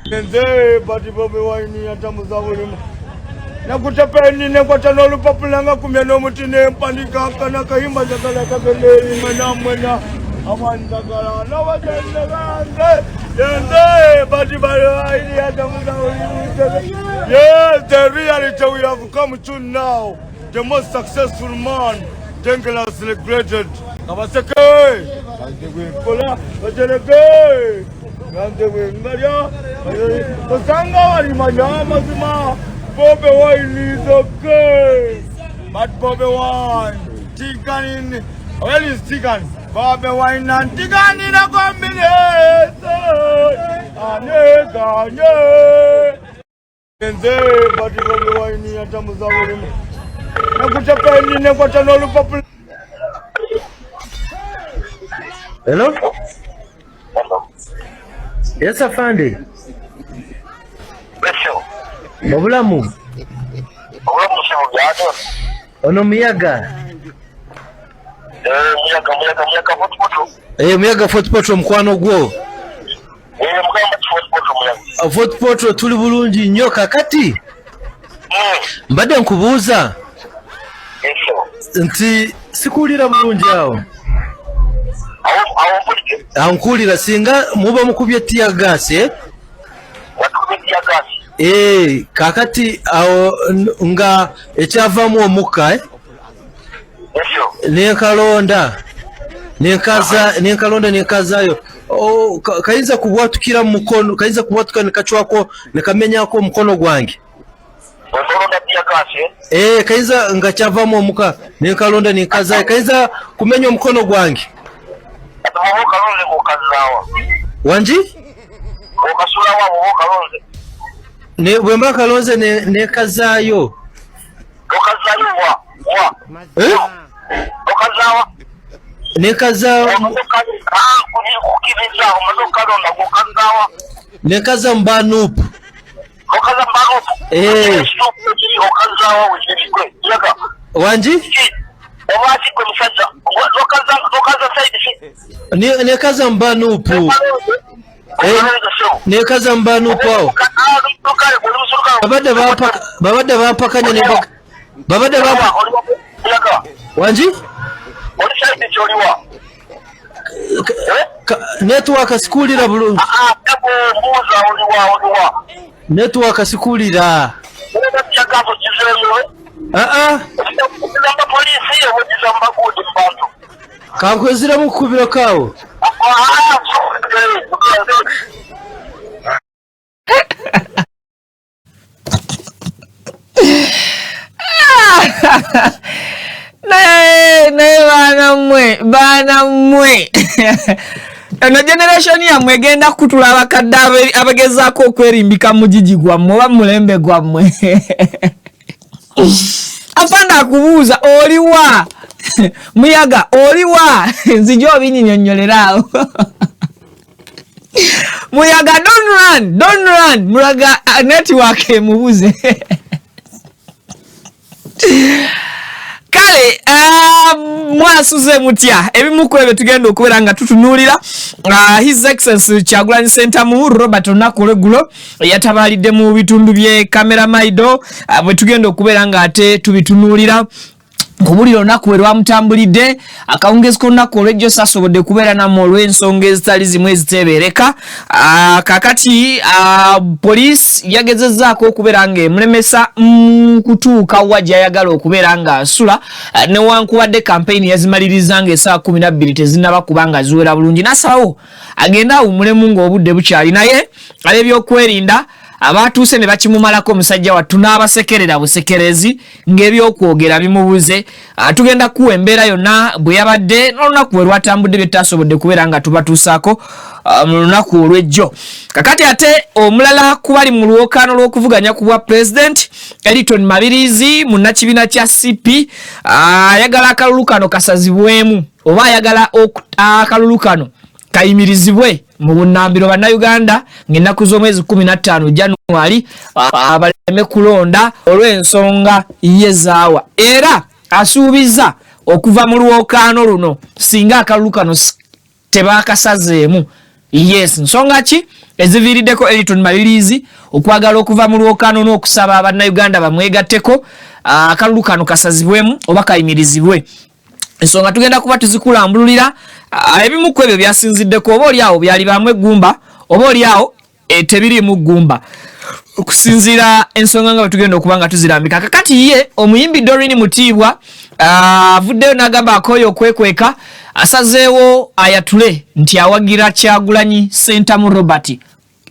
Nze bati bobe waini atamuza bulimo nakutapeni nekwatana olupapulanga kumya n'omutine mpanika kana kayimba njagala kagende mwena amandagala nawajendeganze yenze bati bobe waini atamuza bulimo. Yes, the reality we have come to now. The most successful man Dengela celebrated. Kabaseke kola bajereke Gande Ngaria, Sanga wali manyama zima. Bobe wine is okay, but Bobe wine, Tigan, well is Tigan, Bobe wine and Tigan in a combination. Aneganye. Nze bati Bobe wine atamuza bulimo. Nakutapeni nekwatana olupapula. Hello? Yes, Afande. Obulamu. Obulamu sebugato. Ono Miyaga. Miyaga footpoto. Miyaga footpoto mkwano gwo. Mugamba footpoto Miyaga. Footpoto tuli bulungi nnyo kakati. Mbadde nkubuuza. Nti sikuwulira bulungi awo. Ankuwulira singa muba mukubye ttiya gaasi. Kakati awo nga ekyavamu omukka nenkalonda nenkazaayo kayinza kubwatukira mu mukono, kayinza kubwatuka nekacwako nekamenyako omukono gwange. Kayinza nga kyavamu omukka nenkalonda nenkazaayo kayinza kumenya omukono gwange. Wanji? Ne bwemba kalonze ne kazaayo. Ne kazaayo. Ne kaza mbanupu. Wanji? Ne kaza mbanupu. Ne kaza mbanupu awo. Babadde bapakanya ne babadde bapa. Wanji? Network sikulira bulungi. Network sikulira. Kankwezira mu kubiro kawo. Bana mwe eno generation yammwe egenda kutula abakadde abagezaako okwerimbika mu gigi gwammwe oba mulembe gwammwe. Afande akubuuza oliwa Muyaga oliwa nzija obinnyonnyolerawo. Muyaga don't run Muyaga network emubuze. Kale mwasuze mutya ebimu ku ebyo tugenda okubeera nga tutunuulira. His Excellency Kyagulanyi Ssentamu Robert Onakulegulo yatabalidde mu bitundu bye Kamera Maido bwe tugenda okubeera nga ate tubitunuulira. Kubulira olunaku lwe lwamutambulidde akawungezi k'olunaku olw'ejjo sasobodde kubeera namu olw'ensonga ezitali zimu eziteebereka. Kakati poliisi yagezezzaako okubeera nga emulemesa kutuuka wa gy'ayagala okubeera nga asula newankubadde kampeyini yazimaliriza nga essaawa 12 tezinnaba kuba nga ziwera bulungi. N'asalawo agenda awummulemu ng'obudde bukyali naye ab'ebyokwerinda abatuuse ne bakimumalako omusajja wattu n'abasekerera busekerezi ng'ebyokwogera bimubuze. Tugenda kuwa embeera yonna bwe yabadde n'olunaku lwe lwatambudde bye tutasobodde kubeera nga tubatuusaako mu lunaku olw'ejjo. Kakati ate omulala kubali mu lwokaano lw'okuvuganya ku bwa President Elton Mabirizi munnakibiina kya CP ayagala akalulu kano kasazibwemu oba ayagala akalulu kano kayimirizibwe mu bunnambiro bannayuganda ng'ennaku z'omwezi 15 January abaleme kulonda olw'ensonga y'ezaawa. Era asuubiza okuva mu lwokaano luno singa akalulu kano tebakasazeemu. Yes, nsonga ki eziviiriddeko Elton Malirizi okwagala okuva mu lwokaano n'okusaba Abannayuganda bamwegatteko akalulu kano kasazibwemu oba kayimirizibwe. Ensonga tugenda kuba tuzikulambululira ebimu ku ebyo byasinziddeko oba oliawo byali bamwe eggumba oba oliawo tebiriimu ggumba okusinziira ensonga nga bwe tugenda okuba nga tuzirambika. Kakati ye omuyimbi Doreen Mutiibwa avuddeyo n'agamba akooye okwekweka asazeewo ayatule nti awagira Kyagulanyi Ssentamu Robert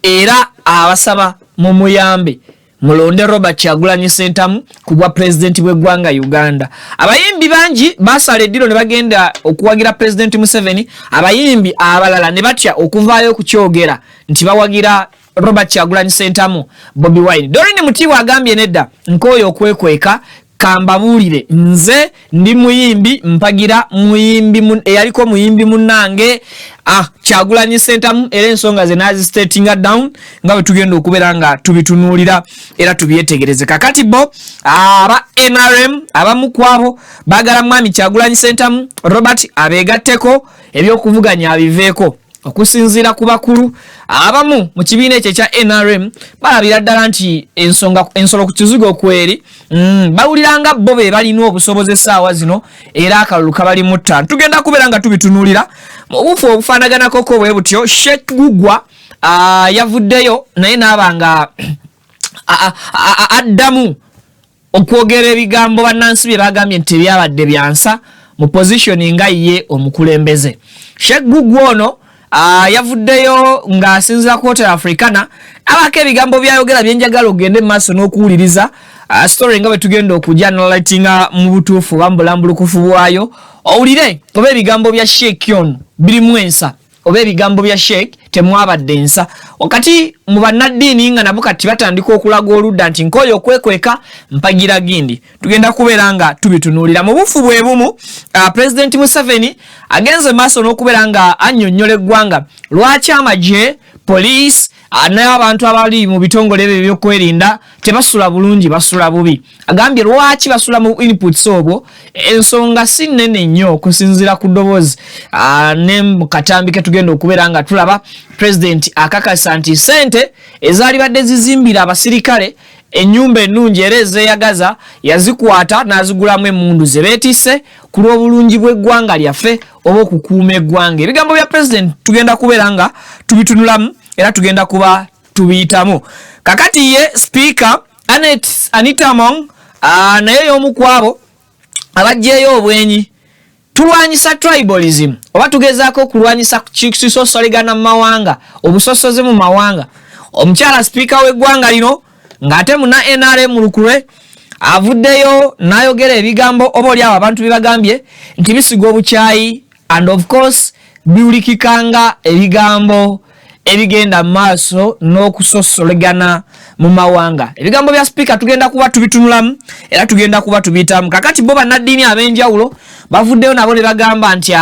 era abasaba mumuyambe mulonde Robert Kyagulanyi Ssentamu ku bwa president bw'eggwanga Uganda. Abayimbi bangi basala eddiro ne bagenda okuwagira President Museveni, abayimbi abalala ne batya okuvaayo ku kyogera nti bawagira Robert Kyagulanyi Ssentamu Bobi Wine. Doreen Mutiibwa agambye nedda nkooyo okwekweka kambabuulire nze ndi muyimbi mpagira muyimbi eyaliko muyimbi munnange Kyagulanyi Ssentamu era ensonga ze nazi statinga down nga bwe tugenda okubeera nga tubitunuulira era tubyetegereze. Kakati bo aba NRM abamu kwabo baagala mwami Kyagulanyi Ssentamu Robert abeegatteko ebyokuvuganya abiveeko. Okusinziira ku bakulu abamu mu kibiina ekyo ekya NRM balabira ddala nti ensolo ku kizigo kweri bawuliranga bo be balina obusobozi essaawa zino era akalulu kabalimu ttaano. Tugenda kubeera nga tubitunuulira mu bufu obufaanaganako bwe butyo. Sheikh Gugwa yavuddeyo naye n'abanga addamu okwogera ebigambo bannansi bye bagambye nti byabadde byansa mu position nga ye omukulembeze. Sheikh Gugwa ono yavuddeyo ng'asinzira ku Hotel Africana abako ebigambo byayogera byenjagala ogende mu maaso n'okuwuliriza story nga bwe tugenda okujja analitinga mu butuufu bambulambulukufu bwayo owulire oba ebigambo bya Sheikh ono birimu ensa oba ebigambo bya Sheikh temwabadde ensa. Wakati mu bannaddiini nga nabo kati batandika okulaga oludda nti nkooyo okwekweka mpagira gindi. Tugenda kubeera nga tubitunuulira mu bufu bwe bumu. President Museveni agenze maaso n'okubeera nga annyonnyola eggwanga lwaki amagye police n'abantu abali mu bitongole ebyo ebyokwerinda tebasula bulungi basula bubi. Agambye lwaki basula mu inputs obwo ensonga si nnene nnyo okusinziira ku ddoboozi ne mu katambi ke tugenda okubeera nga tulaba president akakasa nti ssente ezaali badde zizimbira abasirikale ennyumba ennungi era ezeeyagaza yazikwata n'azigulamu emmundu ze beetisse ku lw'obulungi bw'eggwanga lyaffe oba okukuuma eggwanga. Ebigambo bya president tugenda kubeera nga tubitunulamu era tugenda kuba tubiyitamu. Kakati ye speaker Anita Among naye y'omu kwabo abajjeeyo obwenyi tulwanyisa tribalism oba tugezaako okulwanyisa kisosoligana mu mawanga obusosoze mu mawanga. Omukyala speaker w'eggwanga lino ng'ate muna NRM lukulwe avuddeyo n'ayogera ebigambo oba oliawo abantu bibagambye nti bisiga obukyayi and of course biwulikikanga ebigambo ebigenda maaso n'okusosolegana mu mawanga. Ebigambo bya speaker tugenda kuba tubitunulamu era tugenda kuba tubiyitamu. Kakati bo bannaddiini ab'enjawulo bavuddeyo nabo ne bagamba nti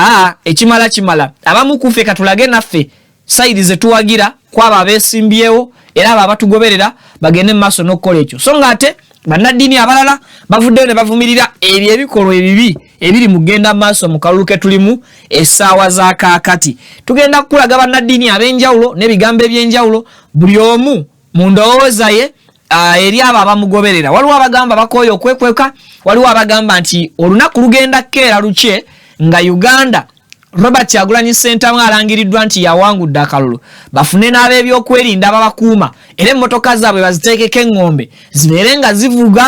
ekimala kimala abamu kufe katulage naffe sayidi ze tuwagira kwabo abeesimbyewo era abo abatugoberera bagende mu maaso n'okukola ekyo. So nga ate bannaddiini abalala bavuddeyo ne bavumirira ebyo ebikolwa ebibi ebiri mu genda maaso mu kalulu ke tulimu essaawa za kaakati. Tugenda kukulaga bannaddiini ab'enjawulo n'ebigambo eby'enjawulo buli omu mu ndowooza ye eri abo abamugoberera. Waliwo abagamba bakooye okwekweka, waliwo abagamba nti olunaku lugenda kkeera lukye nga Uganda Robert Kyagulanyi Ssentamu alangiriddwa nti yawangudde akalulu bafune n'ab'ebyokwerinda ababakuuma era emmotoka zaabwe baziteekeko eŋŋombe zibeere nga zivuga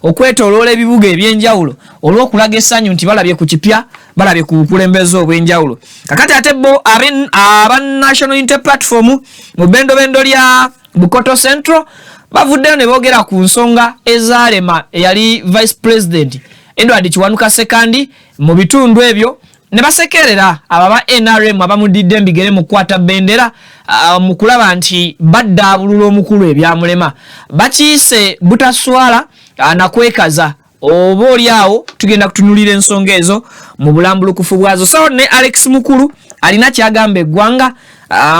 okwetooloola ebibuga eby'enjawulo olw'okulaga essanyu nti balabye ku kipya balabye ku bukulembeze obw'enjawulo. Kakati ate bo aba National Unity Platform mu bendobendo lya Bukoto Central bavuddeyo ne boogera ku nsonga ezaalema eyali Vice President Edward Kiwanuka Sekandi mu bitundu ebyo ne basekerera ababa NRM abamudidde mbigere mu kwata bendera mu kulaba nti baddaabulula omukulu ebyamulema bakiise butaswala na kwekaza oba oliawo tugenda kutunulira ensonga ezo mu bulambulukufu bwazo. So ne Alex Mukulu alina kyagamba eggwanga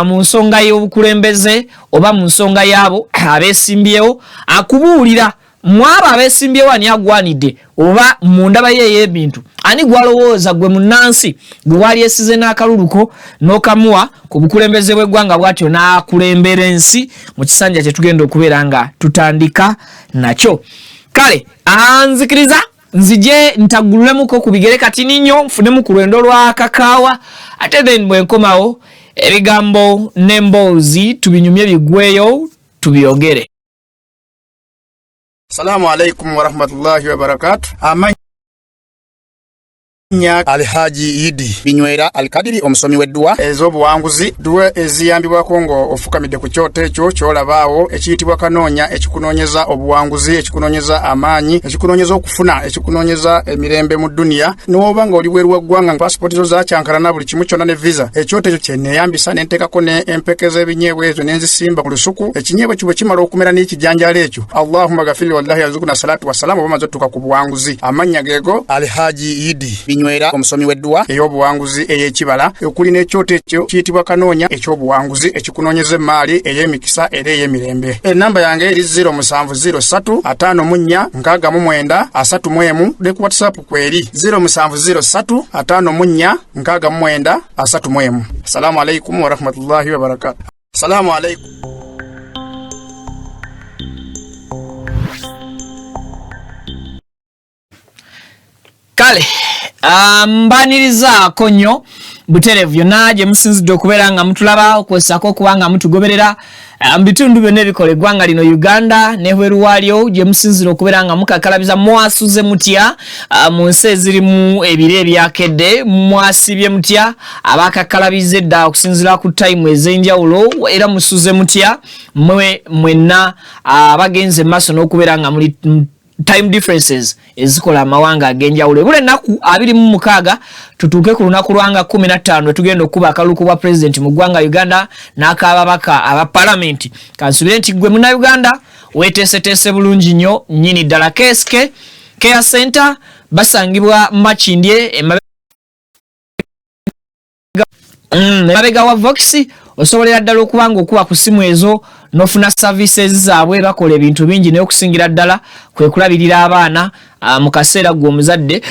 mu nsonga y'obukulembeze oba mu nsonga yaabo abeesimbyewo akubuulira mwaba abesimbyewo ani agwanidde oba mundaba ye ebintu ani gwalowooza gwe munansi gwe wali esize n'akaluluko n'okamuwa ku bukulembeze bw'eggwanga bw'atyo n'akulembera ensi mu kisanja kye tugenda okubeera nga tutandika nakyo. Kale anzikiriza nzije ntagululemuko ku bigere kati ninyo nfunemu ku lwendo lwa kakaawa ate then bwe nkomawo ebigambo n'emboozi tubinyumye bigweyo tubyogere. Assalamu alaikum wa rahmatullahi wa barakatuh. Alhaji Idi Binywera Alkadiri omusomi w'edduwa ez'obuwanguzi duwe eziyambibwako ngo ofukamidde ku kyoto ekyo kyolabaawo ekiyitibwa kanoonya ekikunoonyeza obuwanguzi ekikunoonyeza amaanyi ekikunoonyeza okufuna ekikunoonyeza emirembe mu dunia n'oba nga oli bweru w'eggwanga pasipoti zo zakyankalana buli kimu kyonna ne visa ekyoto ekyo kye neeyambisa ne nteekako ne empeke z'ebinyeebwa ezo ne nzisimba ku lusuku ekinyeebwa kibwe kimala okumera n'ekijanjaalo ekyo Allahumma gafiri wallahi yazukuna salatu wassalamu oba maze tutuuka ku buwanguzi amannya geego Alhaji Idi Binywera omusomi w'edduwa ey'obuwanguzi ey'ekibala okuli n'ekyoto ekyo kiyitibwa kanoonya eky'obuwanguzi ekikunoonyeza emmaali ey'emikisa era ey'emirembe. Ennamba yange eri 0703546931 ne ku WhatsApp kweri 0703546931. Assalamu alaikum wa rahmatullahi wa barakatuh. Assalamu alaikum. Kale mbaniriza konyo buterevu naje musinzidde okubeera nga mutulaba okwesako okubanga mutugoberera mbitundu byonna ebikola eggwanga lino Uganda nebweru waalyo gye musinzira okubeera nga mukakalabiza mwasuze mutya mu nsi ezirimu ebire ebyakedde mwasibye mutya abakakalabiza edda okusinzira ku time ez'enjawulo era musuze mutya mwenna abagenze maaso n'okubeera nga muli time differences ezikola amawanga agenjawulo. Bule naku 26 tutuuke ku lunaku lwanga 15 tugenda okuba akaluku bwa president mu ggwanga Uganda n'akababaka aba parliament. Kansubire nti gwe muna Uganda weteeseteese bulungi nnyo nnyini ddala keske care center basangibwa Makindye emabega wa Vox osobolera ddala okubanga okuba ku simu ezo nofuna services zaabwe bakola ebintu bingi n'okusingira ddala kwe kulabirira abaana mu kaseera gw'omuzadde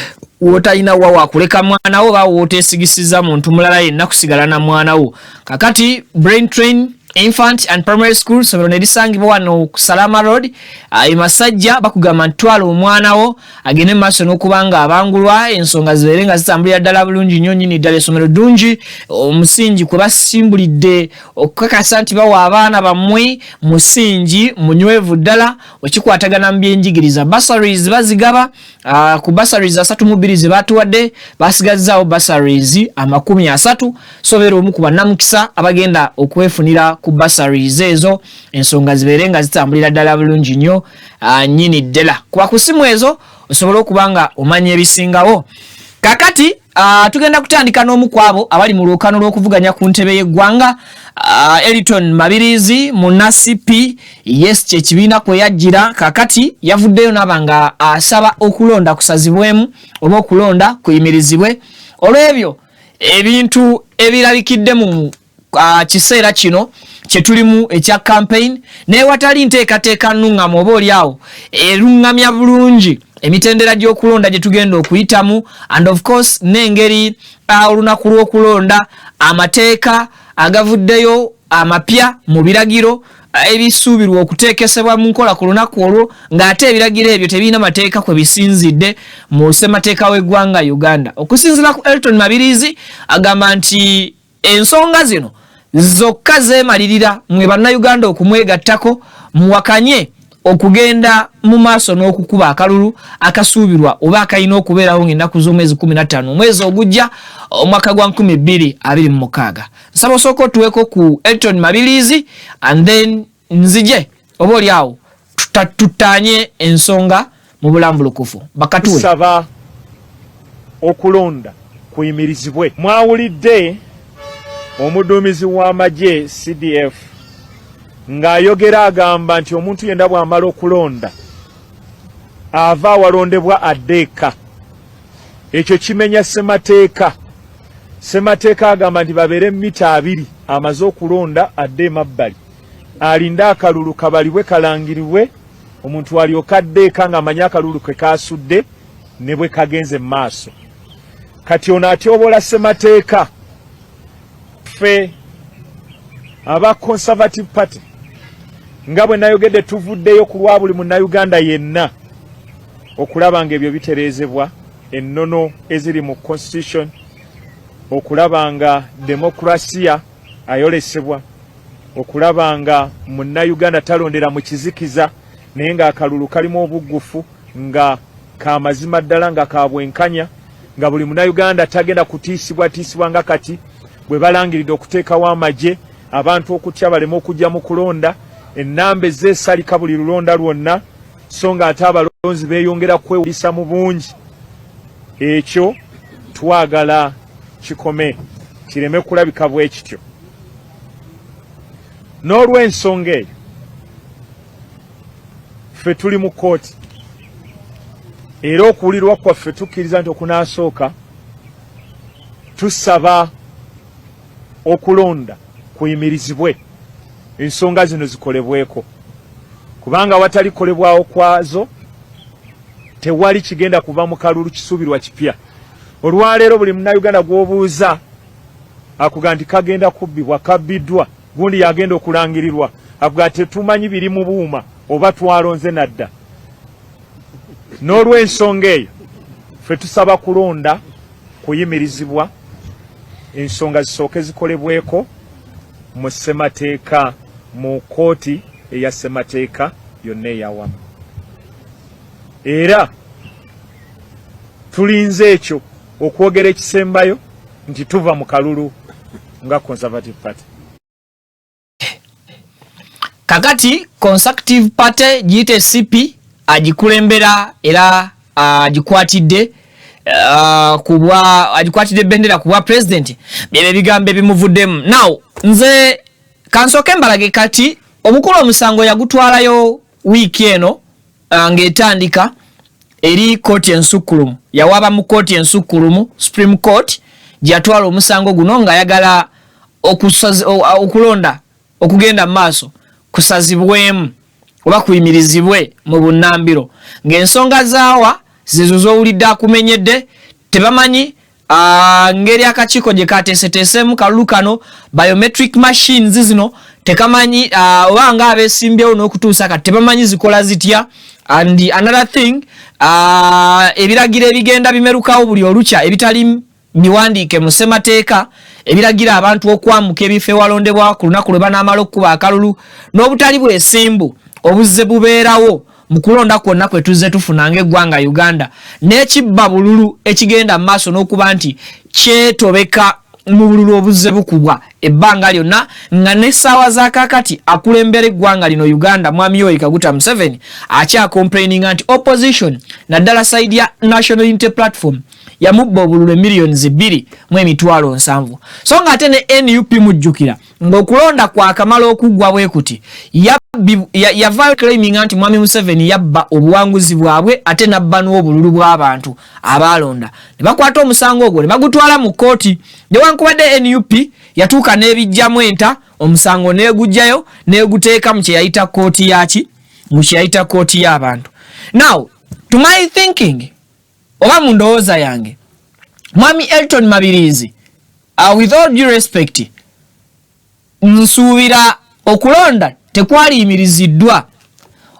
wotalina wa wakuleka mwana wo ba woteesigisiza muntu mulala yenna kusigala na mwana wo. Kakati Brain Train Infant and Primary School somero nelisangibwa wano ku Salama Road Masajja bakugamba ntwala omwana wo agende maaso n'okubanga abangulwa ensonga zibeerenga zitambulira ddala bulungi nnyo nnyini ddala essomero ddungi omusingi kwe basimbulidde okukakasa nti bawa abaana bammwe musingi munywevu ddala okikwatagana mu byenjigiriza. Bursaries bazigaba ku bursaries 32 ze batuwadde basigazzaawo bursaries 30 sobeera omu ku bannamukisa abagenda okwefunira ku bursaries ezo ensonga zibeerenga zitambulira ddala bulungi nnyo nnyini ddala. Kuba ku simu ezo osobola okubanga omanya ebisingawo. Kakati tugenda kutandika n'omu kwabo abali mu lwokaano lw'okuvuganya ku ntebe y'eggwanga Eliton Mabirizi munasipi yes kyekibiina kwe yajjira kakati yavuddeyo n'abanga asaba okulonda kusazibwemu oba okulonda kuyimirizibwe olw'ebyo ebintu ebirabikidde mu kiseera kino kyetulimu ekya campaign newatali nteekateeka nnuŋŋamu oba oliawo eruŋŋamya bulungi emitendera gy'okulonda gye tugenda okuyitamu and of course n'engeri olunaku lw'okulonda amateeka agavuddeyo amapya mu biragiro ebisuubirwa okuteekesebwa mu nkola ku lunaku olwo ng'ate ebiragiro ebyo tebiina mateeka kwe bisinzidde mu ssemateeka w'eggwanga Uganda. Okusinziira ku Elton Mabirizi agamba nti ensonga zino zokka zeemalirira mwe bannayuganda okumwegattako muwakanye okugenda mu maaso n'okukuba akalulu akasuubirwa oba akayina okubeerawo ng'ennaku z'omwezi 15 omwezi ogujja omwaka gwa 2026. Nsaba osooka otuweko ku Elton Mabirizi and then nzije oba oliawo tutanye ensonga mu bulambulukufu bakatuwe. Tusaba okulonda kuyimirizibwe. Mwawulidde omuduumizi w'amagye CDF ng'ayogera agamba nti omuntu yenna bw'amala okulonda ava awalondebwa addeeka. Ekyo kimenya ssemateeka. Ssemateeka agamba nti babeere mita 2 amaze okulonda adde emabbali alinde akalulu kabalibwe kalangirirwe omuntu aliyokaddeeka ng'amanya akalulu ke kaasudde ne bwe kagenze mu maaso. Kati ono atyobola ssemateeka ffe aba Conservative Party nga bwe nayogedde tuvuddeyo ku lwa buli munnayuganda yenna okulaba nga ebyo bitereezebwa, ennono eziri mu constitution, okulaba nga demokrasiya ayolesebwa, okulaba nga munnayuganda talondera mu kizikiza naye ng'akalulu kalimu obuggufu nga kamazima ddala nga kabwenkanya, nga buli munnayuganda tagenda kutiisibwa nga kati bwe balangiridde okuteekawo amagye abantu okutya baleme okujja mu kulonda, ennamba ezeesalika buli lulonda lwonna, so nga ate abalonzi beeyongera kwewulisa mu bungi. Ekyo twagala kikome, kireme kulabika bwe kityo. N'olw'ensonga eyo ffe tuli mu kkooti, era okuwulirwa kwaffe tukkiriza nti okunaasooka tusaba okulonda kuyimirizibwe, ensonga zino zikolebweko, kubanga watali kolebwawo kwazo tewali kigenda kuva mu kalulu kisuubirwa kipya. Olwaleero buli munnayuganda gw'obuuza akuga nti kagenda kubbibwa, kabbiddwa, gundi yagenda okulangirirwa, akuga tetumanyi biri mu buuma oba twalonze nadda. N'olw'ensonga eyo ffe tusaba kulonda kuyimirizibwa, ensonga zisooke zikolebweko mu ssemateeka, mu kkooti eya ssemateeka yonna eyawamu. Era tulinze ekyo okwogera ekisembayo nti tuva mu kalulu nga Conservative Party. Kakati Conservative Party giyite CP agikulembera era agikwatidde agikwatidde bendera kuba president, byebe bigambo bimuvuddemu. Now nze kansoke mbalage kati omukulu omusango yagutwalayo wiiki eno ng'etandika eri kooti ensukkulumu, yawaba mu kooti ensukkulumu Supreme Court gyatwala omusango guno ng'ayagala okulonda okugenda mu maaso kusazibwemu oba kuyimirizibwe mu bunnambiro, ng'ensonga zaawa zizo z'owulidde akumenyedde, tebamanyi ngeri akakiiko gye kateeseteesemu kalulu kano biometric machines zino tekamanyi oba nga abeesimbyewo n'okutuusa kati tebamanyi zikola zitya. And another thing, ebiragiro ebigenda bimerukawo buli olukya ebitali biwandiike mu ssemateeka ebiragira abantu okwamuka ebifo ewalondebwa ku lunaku lwe banaamala okukuba akalulu, n'obutali bwesimbu obuzze bubeerawo mu kulonda kwonna kwe tuzze tufuna ng'eggwanga Uganda, n'ekibba bululu ekigenda mu maaso n'okuba nti kyetobeka mu bululu obuzze bukubwa ebbanga lyonna, nga n'essaawa za kaakati akulembera eggwanga lino Uganda Mwami Yoweri Kaguta Museveni akyakomplaininga nti opposition naddala side ya National Unity Platform yamubba obululu millions 2.7. So nga ate ne NUP mujjukira ng'okulonda kwa kamala okuggwa bwe kuti yava claiming nti Mwami Museveni yabba obuwanguzi bwabwe ate nabba n'obululu bw'abantu abalonda, ne bakwata omusango ogwo ne bagutwala mu kkooti. Newankubadde NUP yatuuka n'ebijjamu enta, omusango n'egujjayo n'eguteeka mu kye yayita kkooti yaki, mu kye yayita kkooti y'abantu. Now to my thinking oba mu ndowooza yange, Mwami Elton Mabirizi, with all due respect, nsuubira okulonda tekwaliyimiriziddwa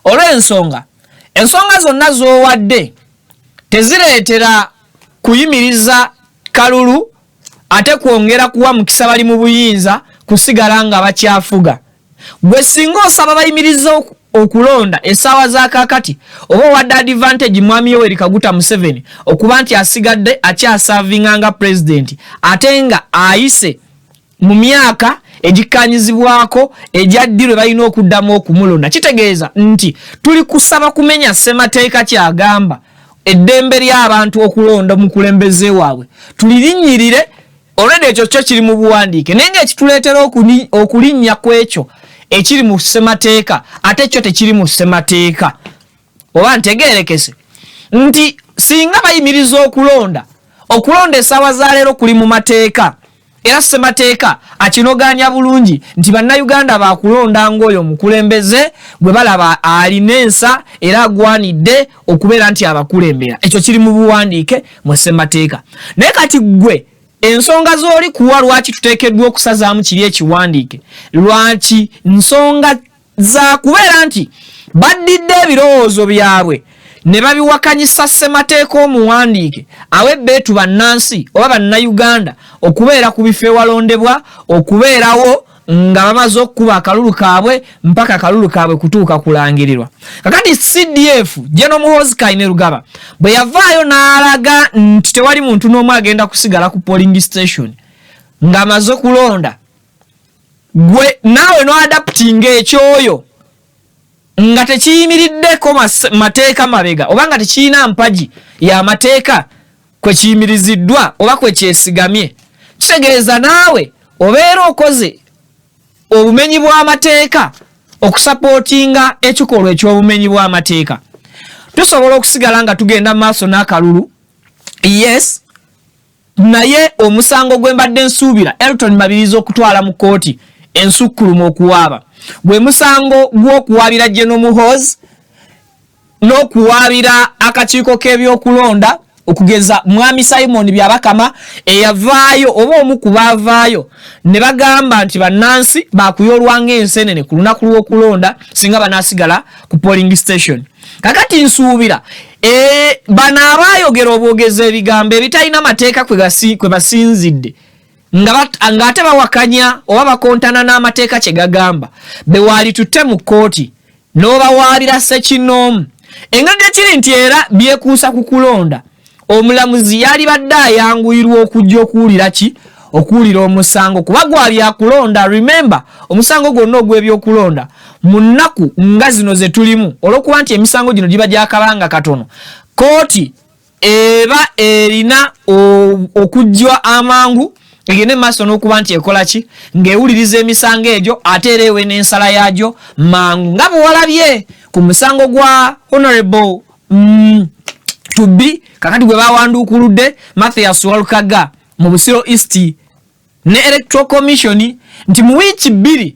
olw'ensonga zonna z'owadde tezireetera kuyimiriza kalulu ate kwongera kuwa mukisa bali mu buyinza kusigala nga bakyafuga. Gwe singa osaba bayimiriza okulonda essaawa za kaakati oba wadde advantage Mwami Yoweri Kaguta Museveni okuba nti asigadde akyasaavinganga president ate nga ayise mu myaka egikanyizibwako ejyaddiro balina okuddamu okumulonda, kitegeeza nti tuli kusaba kumenya ssemateeka kyagamba eddembe ly'abantu okulonda omukulembeze waabwe tulirinnyirire. Olwedde ekyo kyo kiri mu buwandiike naye ng'ekituleetera okulinnya ku ekyo ekiri mu ssemateeka ate kyo tekiri mu ssemateeka. Oba ntegeerekese nti singa bayimiriza okulonda essaawa za leero kuli mu mateeka era ssemateeka akinoganya bulungi nti bannayuganda bakulonda ng'oyo mukulembeze gwe balaba alina ensa era agwanidde okubeera nti abakulembera. Ekyo kiri mu buwandiike mu ssemateeka. Naye kati gwe ensonga z'oli kuwa lwaki tuteekeddwa okusazaamu kiri ekiwandiike, lwaki nsonga za kubeera nti baddidde ebirowoozo byabwe ne babiwakanyisa ssemateeka omuwandiike awebbeetu bannansi oba bannayuganda okubeera ku bifo ewalondebwa okubeerawo nga bamaze okukuba akalulu kaabwe mpaka akalulu kaabwe kutuuka kulangirirwa. Kakati CDF General Muhoozi Kainerugaba bwe yavaayo n'alaga nti tewali muntu n'omu agenda kusigala ku polling station ng'amaze kulonda, gwe naawe no adapting ekyoyo nga tekiyimiriddeko mateeka mabega oba nga tekiyina mpaji ya mateeka kwe kiyimiriziddwa oba kwe kyesigamye, kitegeeza naawe obeera okoze obumenyi bw'amateeka okusapootinga ekikolwa eky'obumenyi bw'amateeka. Tusobola okusigala nga tugenda maaso n'akalulu, yes, naye omusango gwe mbadde nsuubira Elton Mabirizi okutwala mu kooti ensukkulumu okuwaaba gwe musango gw'okuwaabira General Muhoozi n'okuwaabira akakiiko k'ebyokulonda okugeza Mwami Simon Byabakama eyavaayo oba omu ku baavaayo ne bagamba nti bannansi bakuyolwa ng'ensenene ku lunaku lw'okulonda singa banaasigala ku polling station. Kakati nsuubira bano abaayogera obwogezi ebigambo ebitalina mateeka kwe basinzidde nga ate bawakanya oba bakontana n'amateeka kye gagamba be waali tutte mu kooti n'obawaabira ssekinoomu. Engage kiri nti era byekuusa ku kulonda omulamuzi yali badde ayanguyirwa okujja okuwulira ki, okuwulira omusango kuba gwali akulonda. Remember omusango gwonna ogw'ebyokulonda mu nnaku nga zino ze tulimu olw'okuba nti emisango gino giba gyakabanga katono, kooti eba erina okujjwa amangu egende maaso n'okuba nti ekola ki, ng'ewuliriza emisango egyo ate era ewe n'ensala yaagyo mangu nga bwe walabye ku musango gwa Honorable Tubbi kakati gwe bawanduukuludde Mathias Walukaga mu Busiro East ne Electoral Commission nti mu wiiki 2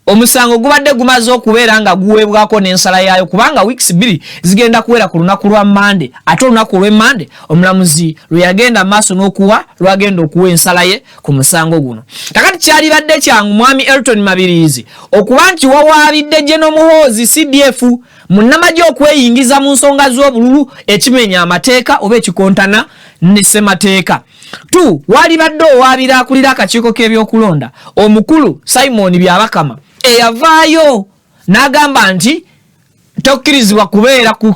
omusango gubadde gumaze okubeera nga guweebwako n'ensala yaayo kubanga weeks 2 zigenda kuwera ku lunaku lwa Monday, ate olunaku lw'e Monday omulamuzi lwe yagenda maaso n'okuwa lwagenda okuwa ensala ye ku musango guno. Kakati kyali badde kyangu Mwami Elton Mabirizi okuba nti wawaabidde General Muhoozi CDF munnamagye okweyingiza mu nsonga z'obululu ekimenya amateeka oba ekikontana ne ssemateeka. Wali badde owaabira akulira akakiiko k'ebyokulonda omukulu Simon Byabakama eyavaayo n'agamba nti tokkirizibwa kubeera ku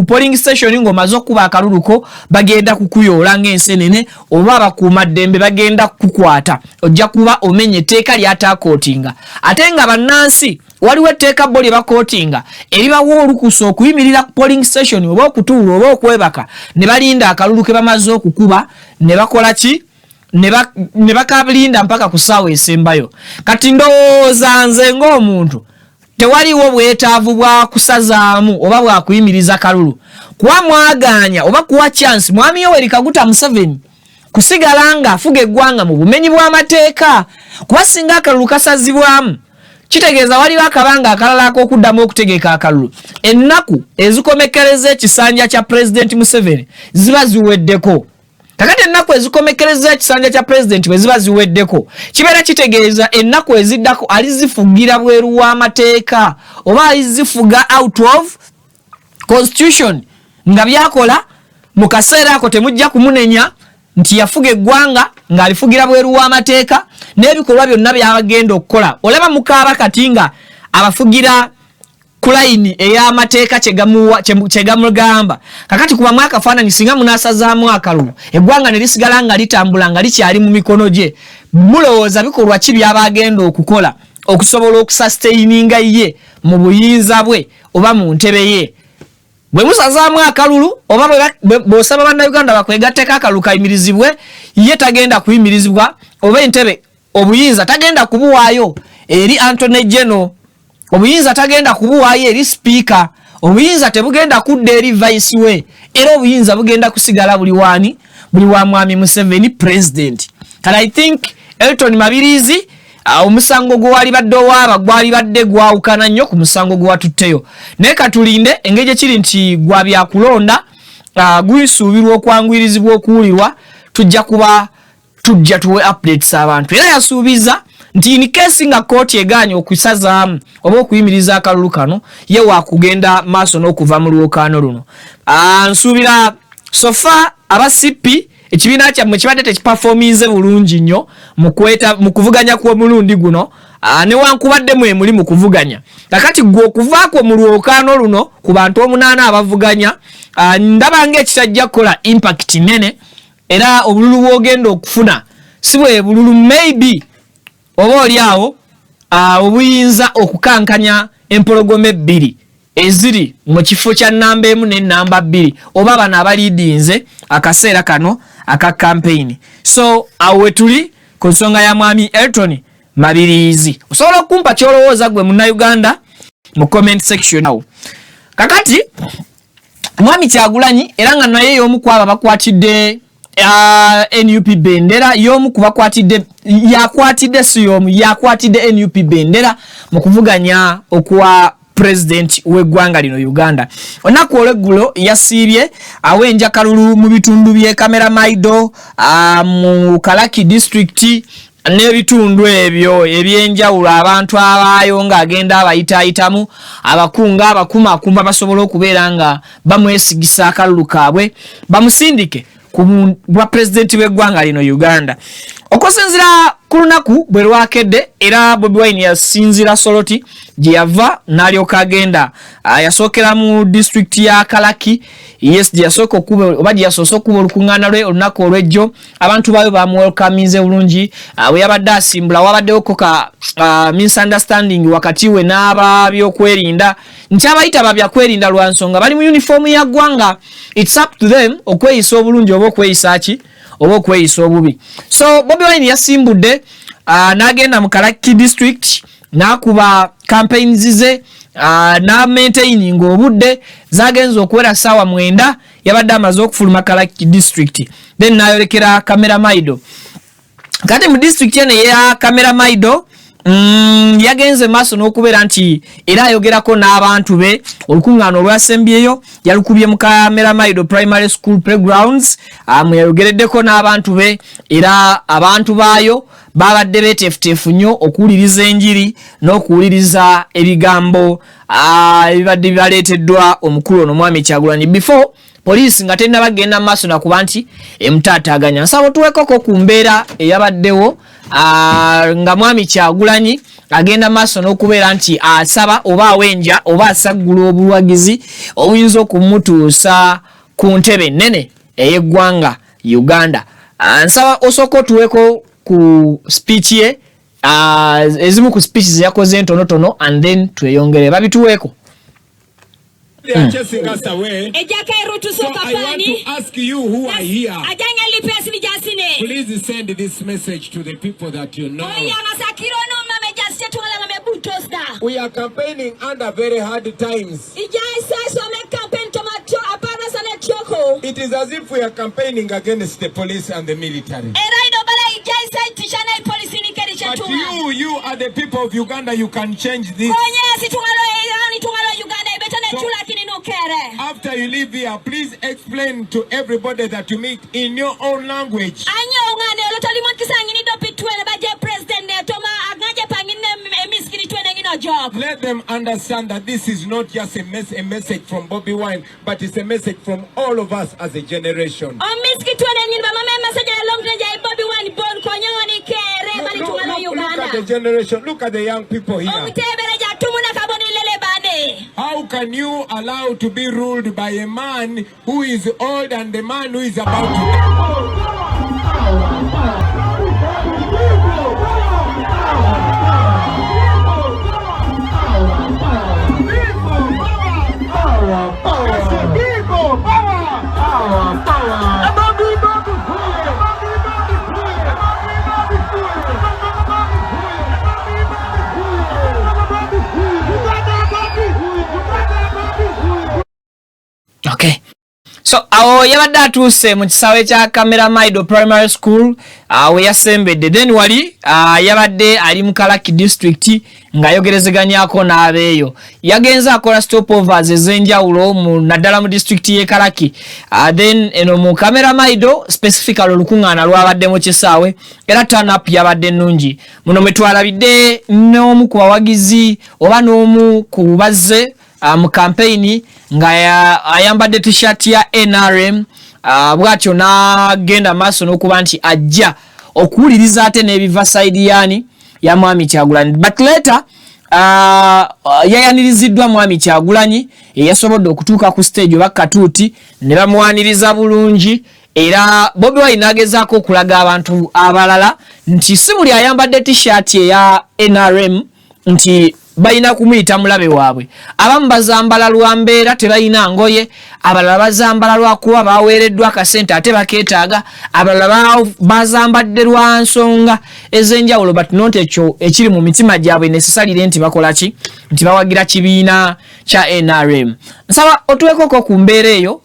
polling station ng'omaze okuba akaluluko bagenda kukuyoola ng'ensenene oba abakuumaddembe bagenda kukukwata ojja kuba omenya etteeka ly'ataakootinga. Ate nga bannansi waliwo etteeka bo lye bakootinga eribawa olukusa okuyimirira ku polling station oba okutuula oba okwebaka ne balinda akalulu ke bamaze okukuba ne bakola ki, ne bakalinda mpaka ku ssaawa esembayo. Kati ndowooza nze ng'omuntu tewaliwo bwetaavu bwa kusazaamu oba bwa kuyimiriza kalulu kuba mwaganya oba kuwa chance Mwami Yoweri Kaguta Museveni kusigala nga afuga eggwanga mu bumenyi bw'amateeka kuba singa akalulu kasazibwamu kitegeeza waliwo akabanga akalala ak'okuddamu okutegeka akalulu. Ennaku ezikomekereza ekisanja kya President Museveni ziba ziweddeko. Kakati ennaku ezikomekereza ekisanja kya President bwe ziba ziweddeko kibeera kitegeeza ennaku eziddako alizifugira bweru w'amateeka oba alizifuga out of constitution nga byakola mu kaseera ako temujja kumunenya nti yafuga eggwanga ng'alifugira bweru w'amateeka n'ebikolwa byonna by'abagenda okukola. Olaba mukaaba kati nga abafugira ku layini ey'amateeka kyegamugamba. Kakati kuba mwakafaananyi singa munaasazaamu akalulu eggwanga ne lisigala nga litambula nga likyali mu mikono gye, mulowooza bikolwa ki by'aba agenda okukola okusobola okusustaininga ye mu buyinza bwe oba mu ntebe ye. Bwe musazaamu akalulu oba bw'osaba bannayuganda bakwegatteko akalulu kayimirizibwe, ye tagenda kuyimirizibwa oba entebe obuyinza tagenda kubuwaayo eri Anthony General, obuyinza tagenda kubuwaayo eri Speaker, obuyinza tebugenda kudda eri Vice we, era obuyinza bugenda kusigala buli waani, buli wa Mwami Museveni President. and I think Elton Mabirizi omusango gwali badde owaaba gwali badde gwawukana nnyo ku musango gwatutteyo naye katulinde engeri kiri nti gwa byakulonda guyisuubirwa okwangwirizibwa okuwulirwa tujja tuwe updates abantu era yasuubiza nti in case nga kooti egaanye okusazaamu oba okuyimiriza akalulu kano ye waakugenda maaso n'okuva mu lwokaano luno nsuubira sofa aba CP ekibiina kyammwe kibadde tekipafominze bulungi nnyo mu kuvuganya kw'omulundi guno newankubadde mwe muli mu kuvuganya kakati gwe okuvaako mu lwokaano luno ku bantu 8 abavuganya ndaba ng'ekitajja kukola impact nene era obululu bwogenda okufuna si bwe bululu maybe oba oli awo obuyinza okukankanya empologome 2 eziri mu kifo kya namba 1 ne namba 2 oba bano abaliidinze akaseera kano aka campaign. So awe tuli ku nsonga ya mwami Elton Mabirizi. Osobola okumpa kyolowooza gwe munna Uganda mu comment section awo. Kakati mwami Kyagulanyi era nga naye y'omu ku abo bakwatidde NUP bendera y'omu ku bakwatidde yakwatidde NUP bendera mu kuvuganya okuwa president w'eggwanga lino Uganda. Onaku olweggulo yasiibye awenja kalulu mu bitundu bye Kamera Maido mu Kalaki district n'ebitundu ebyo ebyenjawulo abantu abaayo ng'agenda abayitaayitamu abakunga abakumakumba basobola okubeera nga bamwesigisa akalulu kaabwe bamusindike ku bwa president w'eggwanga lino Uganda. Okusinzira ku lunaku bwe lwakedde era Bobi Wine yasinzira Soroti gye yava n'alyoka agenda yasookera mu district ya Kalaki. Yes, gye yasooka okuba oba gye yasoose okuba olukuŋŋaana lwe olunaku olw'ejjo abantu baayo bamwelkaminze bulungi bwe yabadde asimbula wabaddewo ka misunderstanding wakati we n'ababyokwerinda nti abayita babyakwerinda lwa nsonga bali mu uniform ya ggwanga. It's up to them okweyisa obulungi oba okweyisa ki oba okweyisa obubi. So Bobi Wine yasimbudde n'agenda mu Kalaki district n'akuba campaigns ze na maintaining obudde zagenza okuwera ssaawa 9 yabadde amaze okufuluma Kalaki district then n'ayolekera Kamera Maido. Kati mu district eno ya Kamera Maido yagenze maaso n'okubeera nti era ayogerako n'abantu be olukuŋŋaano olwasembyeyo yalukubye mu Kamera Maido Primary School Playgrounds yayogereddeko n'abantu be era abantu baayo babadde beteefuteefu nnyo okuwuliriza enjiri n'okuwuliriza ebigambo ebibadde bibaleeteddwa omukulu ono mwami Kyagulanyi before police nga tena bagenda maaso nakuba nti emutaataaganya. Nsaba tuwekoko ku mbeera eyabaddewo nga mwami Kyagulanyi agenda maaso n'okubeera nti asaba oba awenja oba asaggula obuwagizi obuyinza okumutuusa ku ntebe ennene ey'eggwanga Uganda. Nsaba osooka otuweko ku speech ye ezimu ku speeches yakoze ntonotono and then tweyongere babituweeko. They are chasing us away. So I want to ask you who are here. Please send this message to the people that you know. We are campaigning under very hard times. It is as if we are campaigning against the police and the military. But you are the people of Uganda, you can change this. So, after you leave here, please explain to everybody that you meet in your own language. Let them understand that this is not just a message from Bobi Wine, but it's a message from all of us as a generation. Look at the generation, look at the young people here. How can you allow to be ruled by a man who is old and the man who is about to die? So awo yabadde atuuse mu kisaawe kya Kamera Maido Primary School we yasembedde, then wali yabadde ali mu Kalaki district ng'ayogerezeganyako n'abeeyo. Yagenze akola stopovers ez'enjawulo mu naddala mu district y'e Kalaki, then eno mu Kamera Maido specifically olukuŋŋaana lwabadde mu kisaawe era turn up yabadde nnungi. Muno mwe twalabidde n'omu ku bawagizi oba n'omu ku bazze mu campaign nga ayambadde t-shirt ya NRM bwatyo n'agenda maaso n'okuba nti ajja okuwuliriza ate n'ebiva side yani ya Mwami Kyagulanyi, but later yayaniriziddwa Mwami Kyagulanyi yasobodde okutuuka ku stage oba katuuti ne bamuwaniriza bulungi, era Bobi Wine agezaako okulaga abantu abalala nti si buli ayambadde t-shirt ya NRM nti balina kumuyita mulabe waabwe. Abamu bazambala lwa mbeera tebalina ngoye, abalala bazambala lwakuba baweereddwa akasente ate bakeetaaga, abalala bazambadde lwa nsonga ez'enjawulo, but not ekyo ekiri mu mitima gyabwe nesesalire nti bakola ki, nti bawagira kibiina kya NRM. Nsaba otuwekoko ku mbeera eyo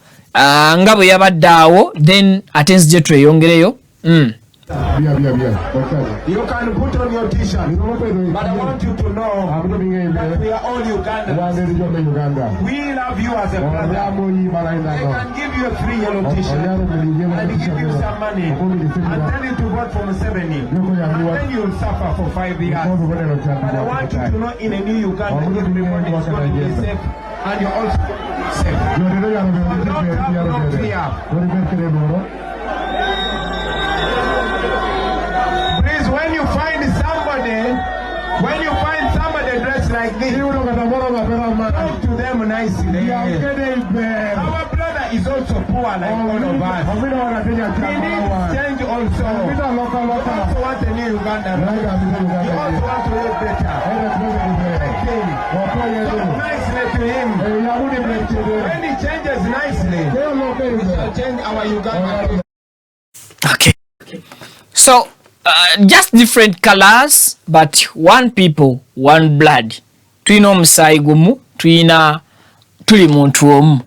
nga bwe yabadde awo, then ate nzije tweyongereyo. You can put on your t-shirt, but I want you to know that we are all Ugandans. We love you as a brother. I can give you a free yellow t-shirt and give you some money and tell you to vote for Museveni, and then you'll suffer for 5 years. But I want you to know in a new Uganda, everybody is going to be safe and you're also safe. You don't have to fear. When you find somebody dressed like this, talk to them nicely. Our brother is also poor like all of us. We need change also. We also want a new Uganda. We also want to live better. Talk nicely to him. When he changes nicely, we shall change our Uganda. Okay. So just different colors but one people, one blood. Tulina omusaayi gumu, tuli muntu omu.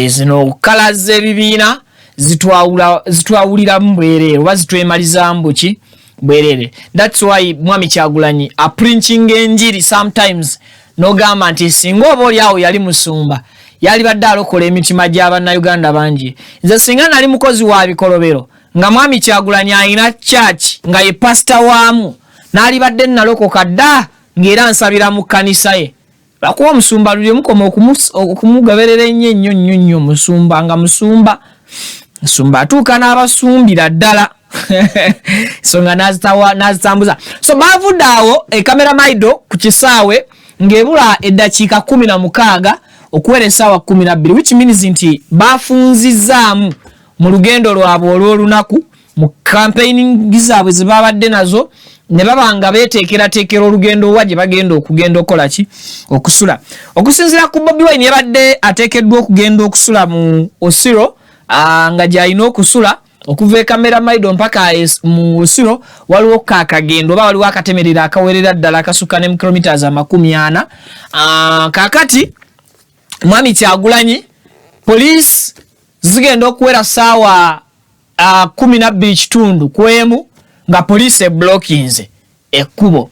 Zino colors z'ebibiina zitwawuliramu bwerere oba zitwemalizamu buki bwerere. That's why Mwami Kyagulanyi a preaching enjiri sometimes n'ogamba nti singa oba oli awo yali musumba yali badde alokola emitima gy'Abannayuganda bangi. Nze singa nali mukozi wa bikolobero nga Mwami Kyagulanyi alina church nga ye pastor waamu n'ali badde nalokoka dda ng'era nsabira mu kkanisa ye, lwakuba omusumba luli mukoma okumugoberera ennyo musumba nga musumba atuuka n'abasumbira ddala so nga n'azitambuza. So baavudde awo Kamera Maido ku kisaawe ng'ebula eddakiika 16 okuwera essaawa 12, which means nti baafunzizaamu mu lugendo lwabwe olw'olunaku mu campaigning zaabwe ze babadde nazo, ne babanga beeteekerateekera olugendo wa gye bagenda okugenda okola ki, okusula. Okusinziira ku Bobi Wine yabadde ateekeddwa okugenda okusula mu Osiro, nga gy'alina okusula okuva Kamera Maido mpaka mu Osiro waliwo kaakagendo oba waliwo akatemerera akawerera ddala akasukka ne kilometers 40. Kaakati Mwami Kyagulanyi police zigenda okuwera saawa 12 kitundu kwemu nga police blockinze ekkubo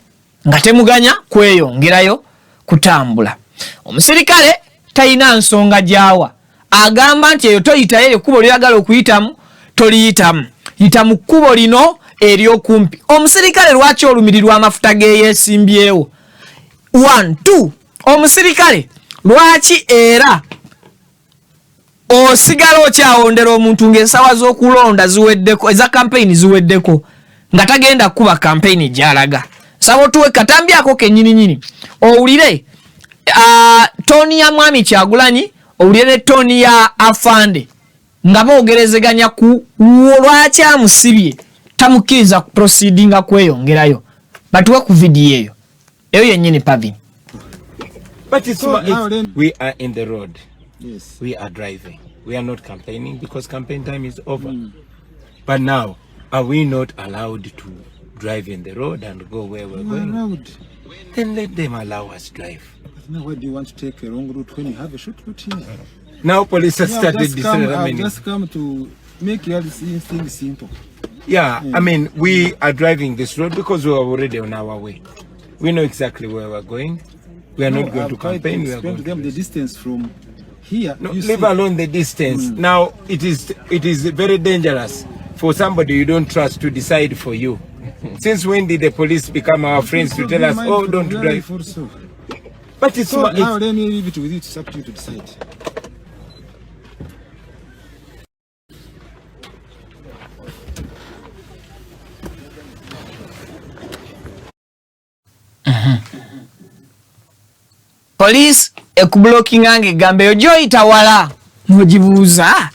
nga temuganya kweyongerayo kutambula. Omusirikale talina nsonga gyawa, agamba nti eyo toyitayo ekkubo lyagala okuyitamu toliyitamu, yita mu kkubo lino eryokumpi. Omusirikale lwaki olumirirwa amafuta geyeesimbyewo? 1 2 omusirikale lwaki era osigala okyawondera omuntu ng'ensawa z'okulonda ziweddeko, eza campaign ziweddeko nga tagenda kuba campaign gy'alaga? Saba otuwe katambyako kennyini owulire toni ya Mwami Kyagulanyi, owulire toni ya Afande nga boogerezeganya ku lwaki amusibye tamukkiriza proceedinga kweyongerayo. Batuwe ku video eyo yennyini Pavin. But we are in the road. Yes. We are driving. We are not campaigning because campaign time is over. But now, are we not allowed to drive in the road and go where we're going? Allowed. Then let them allow us drive. But now why do you want to take a wrong route when you have a short route here? Now police have started I've just come to make your things simple. Yeah, I mean, we are driving this road because we are already on our way. We know exactly where we're going. We are not going to campaign. We are going to them the distance from here. No, leave alone the distance. Now, it is very dangerous for somebody you don't trust to decide for you. Since when did the police become our friends to tell us, oh, don't drive? But it's so now let me leave it with you. It's up to you to decide. Police ekublocking ange gambe yojo itawala nojibuza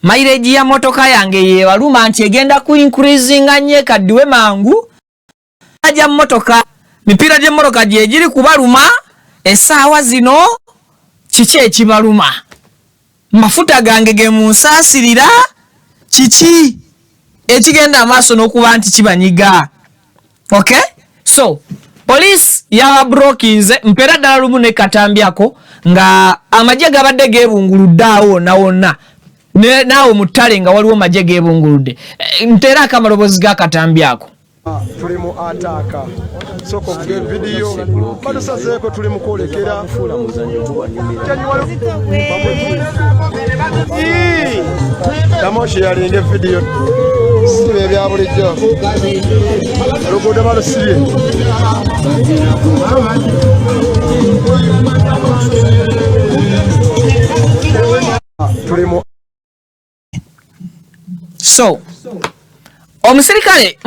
mileage ya motoka yange ye waluma anti egenda ku increasing anye kadiwe mangu aja motoka mipira je motoka je jiri kubaluma esaawa zino kiki ekibaluma mafuta gange ge munsasirira kiki ekigenda amaso n'okuba nti kibanyiga. Okay, so police ya brokinze mpera ddala lumu ne katambyako nga amajje gabadde geebunguluddeawo nawonna naawe mu ttale nga waliwo majje geebunguludde ntera akamalobozi gakatambyako. Tuli mu ataka soko kuge video badusazeeko tuli mu kwolekera Damoshi yalinga video sibe bya bulijjo luguudo balusibye so omusirikale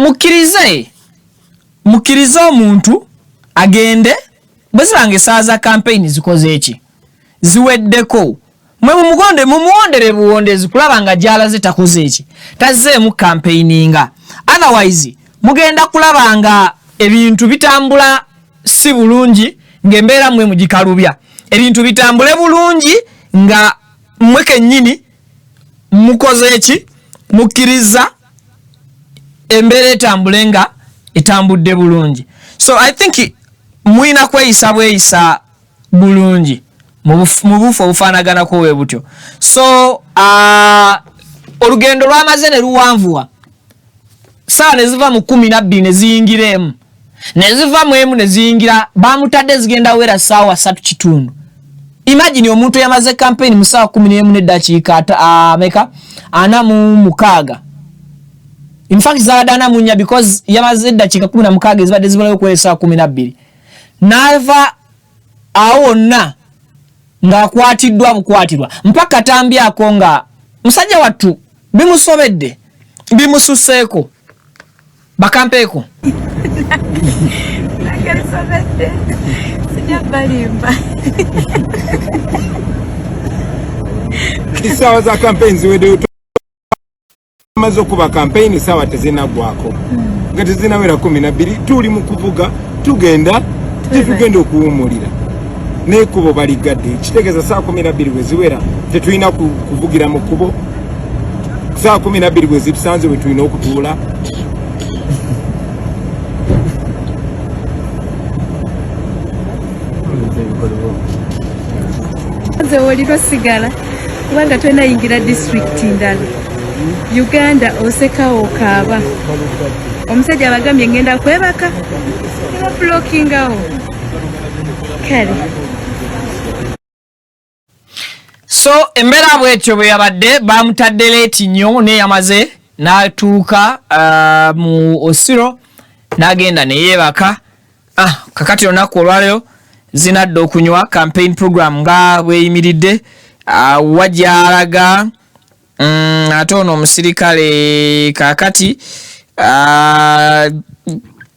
mukkirize omuntu agende bwezibange saaza campaign zikoze eki ziweddeko mwe mumuwondere buwondezi kulaba nga jala zitakoze eki tazzeemu campaigninga otherwise mugenda kulaba nga ebintu bitambula si bulungi ng'embeera mwe mugikalubya ebintu bitambule bulungi nga mwe kennyini mukoze eki mukkiriza embeera etambule nga etambudde bulungi. So I think mwina kweyisa bweyisa bulungi mu bufu obufaanaganako bwe butyo. So olugendo lwamaze ne luwanvuwa saa ne ziva mu 12 ne ziyingiremu ne ziva mu emu ne ziyingira bamutadde zigenda wera saawa 3:30. Imagine omuntu yamaze campaign mu saawa 11 n'eddakiika meka 46. In fact zaadana munya because yamaze eddakiika 16 ezibadde zibulayo ku saawa 12 nava awonna ng'akwatiddwa bukwatirwa mpaka tambyako nga musajja wattu bimusobedde bimususeeko bakampeeko nakalisobedde sijja balimba kisaawa za campaign ziwedde maze okuba campaign saawa tezinagwako nga tezinawera 12 tuli mu kuvuga tugenda okuwumulira n'ekkubo baligadde kitegeeza saa 12 bwe ziwera tetulina kuvugira mu kkubo saa 12 bwe zitusanze bwe tulina okutuula. nze woliro sigala kubanga tonayingira district ndala Uganda osekawo okaaba omusajja abagambye ngenda kwebaka eba blockingawo kale. So embeera bwetyo bwe yabadde bamutadde leeti nnyo neyamaze n'atuuka mu Osiro n'agenda ne yeebaka. Kakati olunaku olwaleero zinadde okunywa campaign program nga bweyimiridde wajjalaga ate ono omusirikale kakati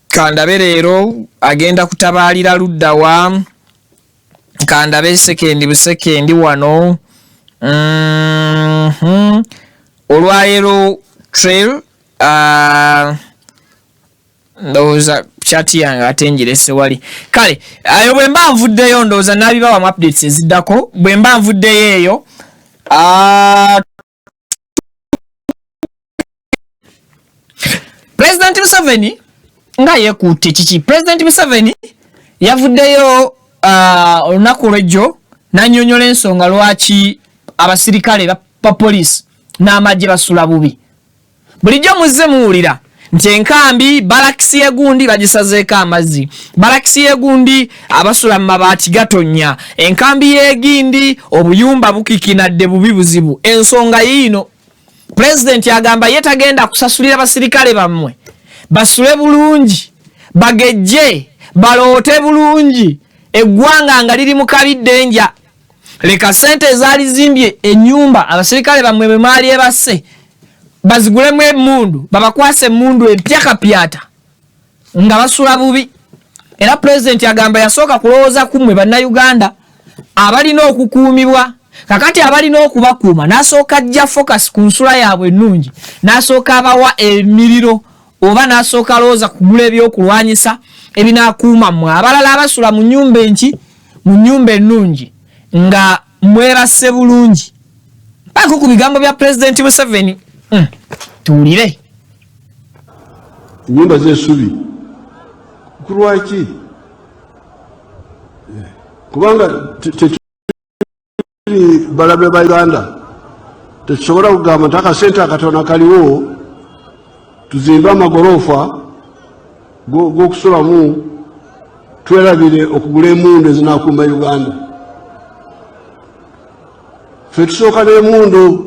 kandabe leero agenda kutabaalira ludda wa kandabe busekendi wano olwaleero trail ndowooza chati yange ate njirese wali kale ayo bwe mba nvuddeyo ndowooza n'abibawamu updates eziddako bwe mba nvuddeyo eyo President Museveni nga yekutte kiki President Museveni yavuddeyo olunaku lw'ejjo n'annyonnyola ensonga lwaki abasirikale ba police n'amagye basula bubi. Bulijjo muzze muwulira nti enkambi balakisi egundi bagisazeeko amazzi, balakisi egundi abasula mu mabaati gatonya, enkambi y'egindi obuyumba bukikinadde bubi buzibu. Ensonga yiino President yagamba yetagenda kusasulira basirikale bammwe basule bulungi, bagejje, baloote bulungi, eggwanga nga liri mu kabiddenja. Leka sente ezaalizimbye ennyumba abasirikale bammwe bwe maali ebase bazigulemu emmundu, babakwase emmundu empyakapyata nga basula bubi. Era President yagamba yasooka kulowooza kummwe bannayuganda abalina okukuumibwa. Kakati abalina okubakuuma n'asooka ajja focus ku nsula yaabwe ennungi, n'asooka abawa emiriro oba n'asooka alowooza kugula ebyokulwanyisa ebinaakuuma mmwe abalala abasula mu nnyumba enki, mu nnyumba ennungi nga mwebase bulungi. Baako ku bigambo bya President Museveni. Tuwulire. Nyumba z'essubi kulwaki? Kubanga balabe ba Uganda tekisobola kugamba nti akasente akatono kaliwo tuzimbe amagorofa g'okusulamu twerabire okugula emmundu ezinaakuuma Uganda. Ffe tusooka n'emmundu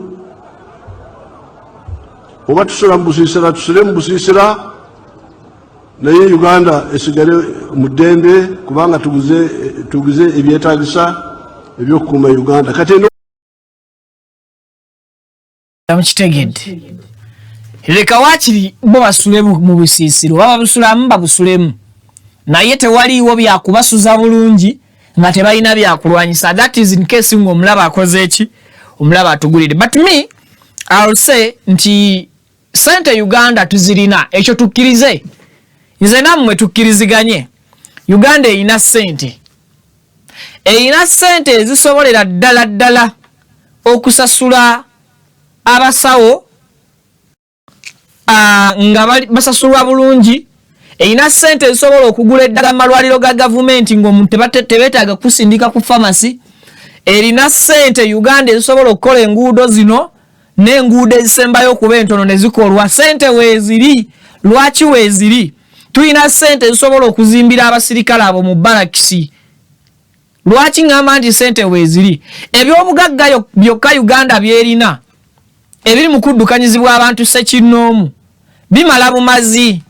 oba tusula mu busiisira tusule mu busiisira naye Uganda esigale mu ddembe kubanga tuguze ebyetaagisa ebyokukuuma Uganda. Kati mukitegedde leka waakiri bo basule mu busiisiro baba busulamu babusulemu naye tewaliiwo byakubasuza bulungi nga tebalina byakulwanyisa. That is in case ng'omulaba akoze eki, omulaba atugulire. But me I'll say nti sente Uganda tuzirina, ekyo tukkirize, nze nammwe tukkiriziganye. Uganda erina sente, erina sente ezisobolera ddala okusasula abasawo nga basasulwa bulungi. Erina sente ezisobola okugula eddagala malwaliro ga gavumenti ng'omuntu tebeetaaga kusindika ku pharmacy. Erina sente Uganda ezisobola okukola enguudo zino n'enguudo ezisembayo okuba entono ne zikolwa. Sente weeziri. Lwaki weeziri? Tulina sente ezisobola okuzimbira abasirikale abo mu barakisi. Lwaki ngamba nti sente weeziri? Ebyobugagga byokka Uganda byerina ebiri mu kuddukanyizibwa abantu ssekinnoomu bimala bumazi.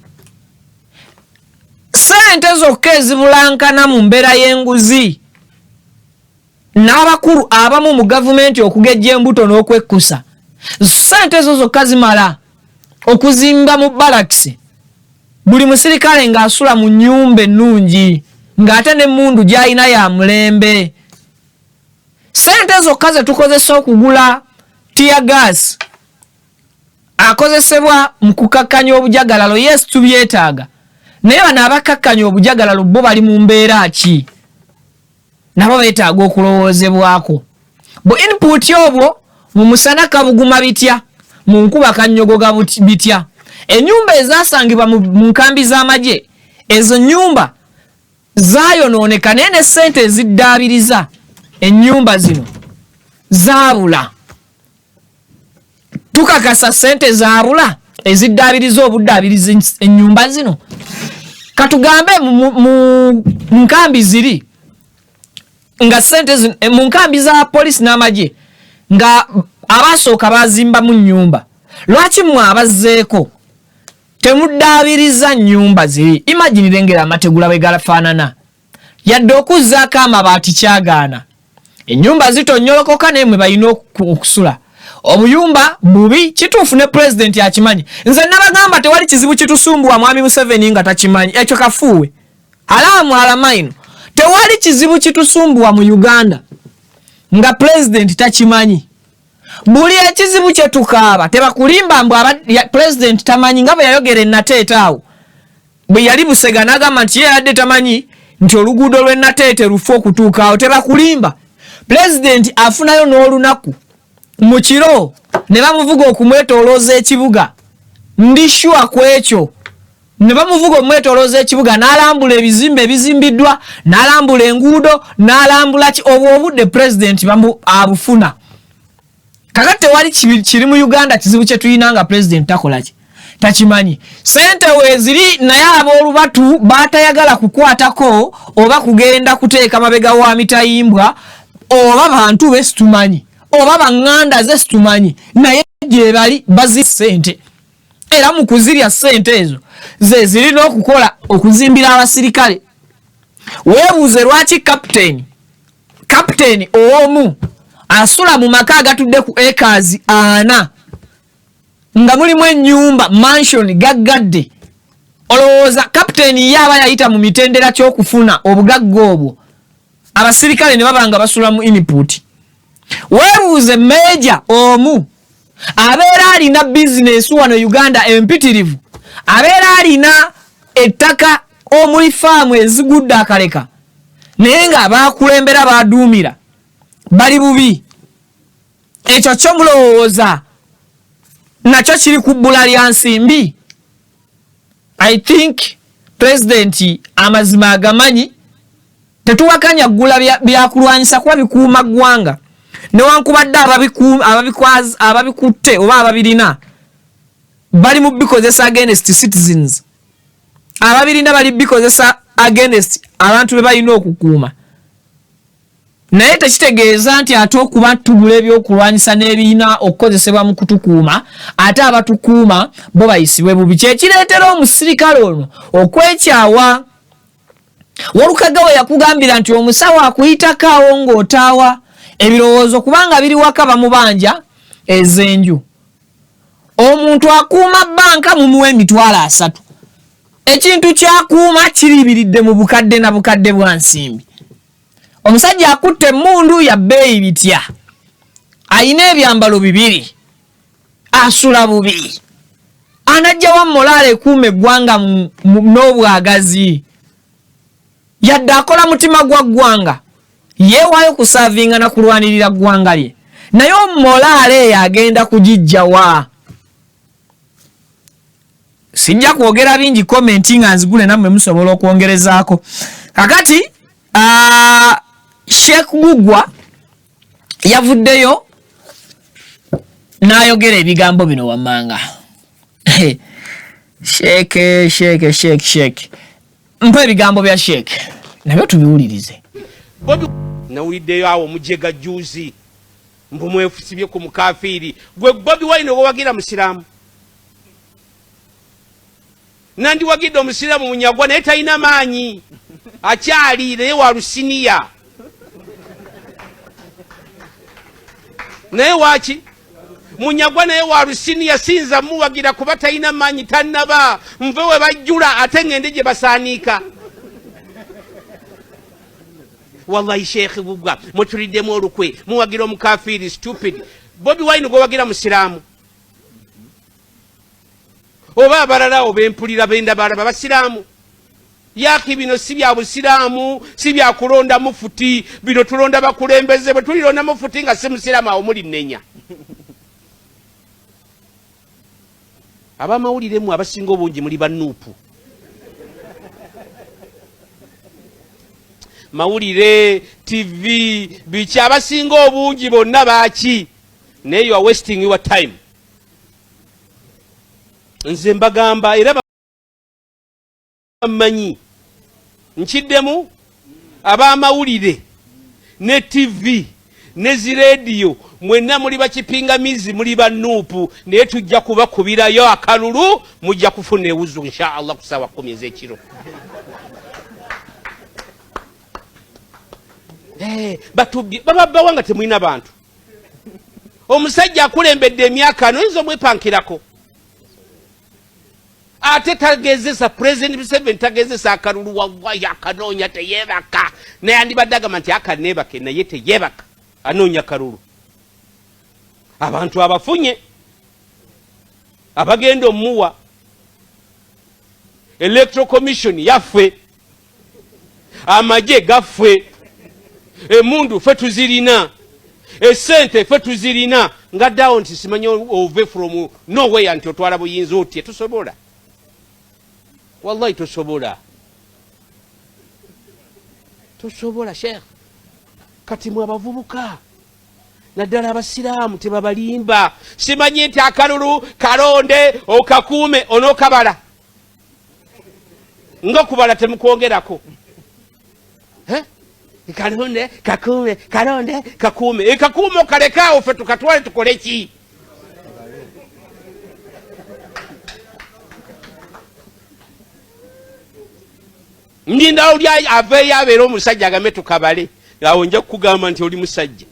Sente zokka ezibulankana mu mbeera y'enguzi n'abakulu abamu mu gavumenti okugejja embuto n'okwekkusa. Sente ezo zokka zimala okuzimba mu barakisi buli musirikale ng'asula mu nnyumba ennungi ng'ate n'emmundu gy'alina ya mulembe. Sente zokka ze tukozesa okugula tear gas akozesebwa mu kukakkanya obujagalalo. Yes, tubyetaaga, naye bano abakakkanya obujagalalo bo bali mu mbeera ki? Nabo beetaaga okulowoozebwako. Bo input obwo mu musana kabuguma bitya, mu nkuba kannyogoga bitya. Ennyumba ezasangibwa mu nkambi z'amagye, ezo nnyumba zaayonooneka naye ne ssente eziddaabiriza ennyumba zino zaabula. Tukakasa ssente zaabula eziddaabiriza obuddaabiriza ennyumba zino. Katugambe mu nkambi ziri nga ssente mu nkambi za polisi n'amagye nga abasooka bazimba mu nnyumba. Lwaki mmwe abazzeeko temuddaabiriza nnyumba ziri? Imaginire ngera amategula bwe galafaanana, yadde okuzzaako amabaati kyagaana. Ennyumba zitonyolokoka naye mwe balina okusula. Obuyumba bubi, kituufu ne President akimanyi. Nze nabagamba tewali kizibu kitusumbuwa Mwami Museveni nga takimanyi. Ekyo kafuuwe alaamu alamaino. Tewali kizibu kitusumbuwa mu Uganda nga President takimanyi. Buli ekizibu kye tukaaba tebakulimba mbu President tamanyi nga bwe yayogera e Nateete awo. Bwe yali Busega n'agamba nti ye yadde tamanyi nti oluguudo lw'e Nateete lufu okutuuka awo. Tebakulimba. President afunayo n'olunaku mu kiro ne bamuvuga okumwetoolooza ekibuga. Ndi sure ku ekyo. Ne bamuvuga okumwetoolooza ekibuga n'alambula ebizimbe ebizimbiddwa, n'alambula enguudo, n'alambula obwo obudde President abufuna. kakate wali kiri mu Uganda kizibu kye tuyinanga president takolaki tachimanyi sente weziri naye ab'olubatu batayagala kukwatako oba kugenda kuteeka mabega wa mitayimbwa oba bantu besitumanyi oba banganda ze situmanyi naye gye bali bazi sente era mu kuzirya sente ezo ze zirina okukola okuzimbira abasirikale. Weebuuze lwaki kapteeni omu asula mu maka agatudde ku acres 4 nga mulimu ennyumba mansion gaggadde. Olowooza kapteeni yaba yayita mu mitendera ky'okufuna obugagga obwo abasirikale ne babanga basula mu input. Weebuuze meja omu abeera alina business wano Uganda empitirivu, abeera alina ettaka omuli faamu ezigudde akaleka naye nga abakulembera baduumira bali bubi. Ekyo kyo mulowooza nakyo kiri ku bbula lya nsimbi. I think president amazima agamanyi tetuwakanya ggula byakulwanyisa kuba bikuuma ggwanga newankubadde ababikutte oba ababirina bali mu bikozesa against citizens, ababirina bali bikozesa against abantu be balina okukuuma. Naye tekitegeeza nti ate okuba tugula ebyokulwanyisa n'ebiina okukozesebwa mu kutukuuma ate abatukuuma bo bayisibwe bubi. Kyekireetera omusirikale ono okwekyawa. Walukaga we yakugambira nti omusawo akuyitako awo ng'otaawa ebirowoozo kubanga biri waka bamubanja ezenju. Omuntu akuuma banka mumuwa $3,000. Ekintu kyakuuma kiribiridde mu bukadde na bukadde bwa nsimbi. Omusajja akutte emmundu ya bbeeyi bitya, ayina ebyambalo 2, asula bubi, anajja wa morale ekuuma eggwanga n'obwagazi, yadde akola mutima gwa ggwanga, yeewaayo kusaavinga na kulwanirira ggwanga lye, naye omorale eyo agenda kugijjawa. Sijja kwogera bingi komenti nga nzigule nammwe musobola okwongerezaako. Kakati Sheikh Gugwa yavuddeyo n'ayogera ebigambo bino wammanga. Sheikh mpa ebigambo bya Sheikh nabyo tubiwulirize. Nawuliddeyo awo mujega juzi mbu mwefusibye ku mukafiiri gwe Bobi Wine owagira musiramu. Nandi wagidde omusiramu munyagwa naye talina maanyi akyali naye wa lusiniya. Naye waki munyagwa naye wa lusiniya sinza muwagira kuba talina maanyi tannaba nve we bajjula ate ngende gye basaanika. Wallahi Sheikh Gugwa mutuliddemu olukwe muwagira omukafiiri stupid. Bobi Wine gwe wagira musiramu oba abalala obempulira benda balaba basiramu. Yaki bino si bya busiramu, si bya kulonda mufuti, bino tulonda bakulembeze bwe tulilonda mufuti nga si musiramu awo muli nnenya. Abamawuliremu abasinga obungi muli bannuupu. Mawulire, TV, biki abasinga obungi bonna baaki. Naye you are wasting your time. Nze mbagamba era bamanyi nkiddemu ab'amawulire ne TV ne ziradio mwenna muli bakipingamizi muli bannuupu naye tujja kubakubirayo akalulu mujja kufuna ewuzu inshallah ku ssaawa 10 ez'ekiro. Batubye bababbawa nga temulina bantu. Omusajja akulembedde emyaka oyinza omwepankirako. Ate tagezesa President Museveni tagezesa akalulu wallahi akanoonya teyeebaka. Naye andibadde agamba nti akaneebake naye teyeebaka anoonya kalulu. Abantu abafunye abagenda omuwa Electoral Commission yaffe amagye gaffe emundu ffe tuzirina esente ffe tuzirina nga ddawo nti simanyi ove from nowhere nti otwala buyinza otye tusobola. Wallahi tosobola. Tosobola Sheikh. Kati mwe abavubuka naddala abasiraamu tebabalimba. Simanyi nti akalulu kalonde okakuume onookabala nga kubala temukwongerako. Kalonde kakuume kalonde kakuume kakuume okalekaawo ffe tukatwale tukole ki? Ndinda oli aveeyo abeera omusajja agambe tukabale, awo nja kukugamba nti oli musajja.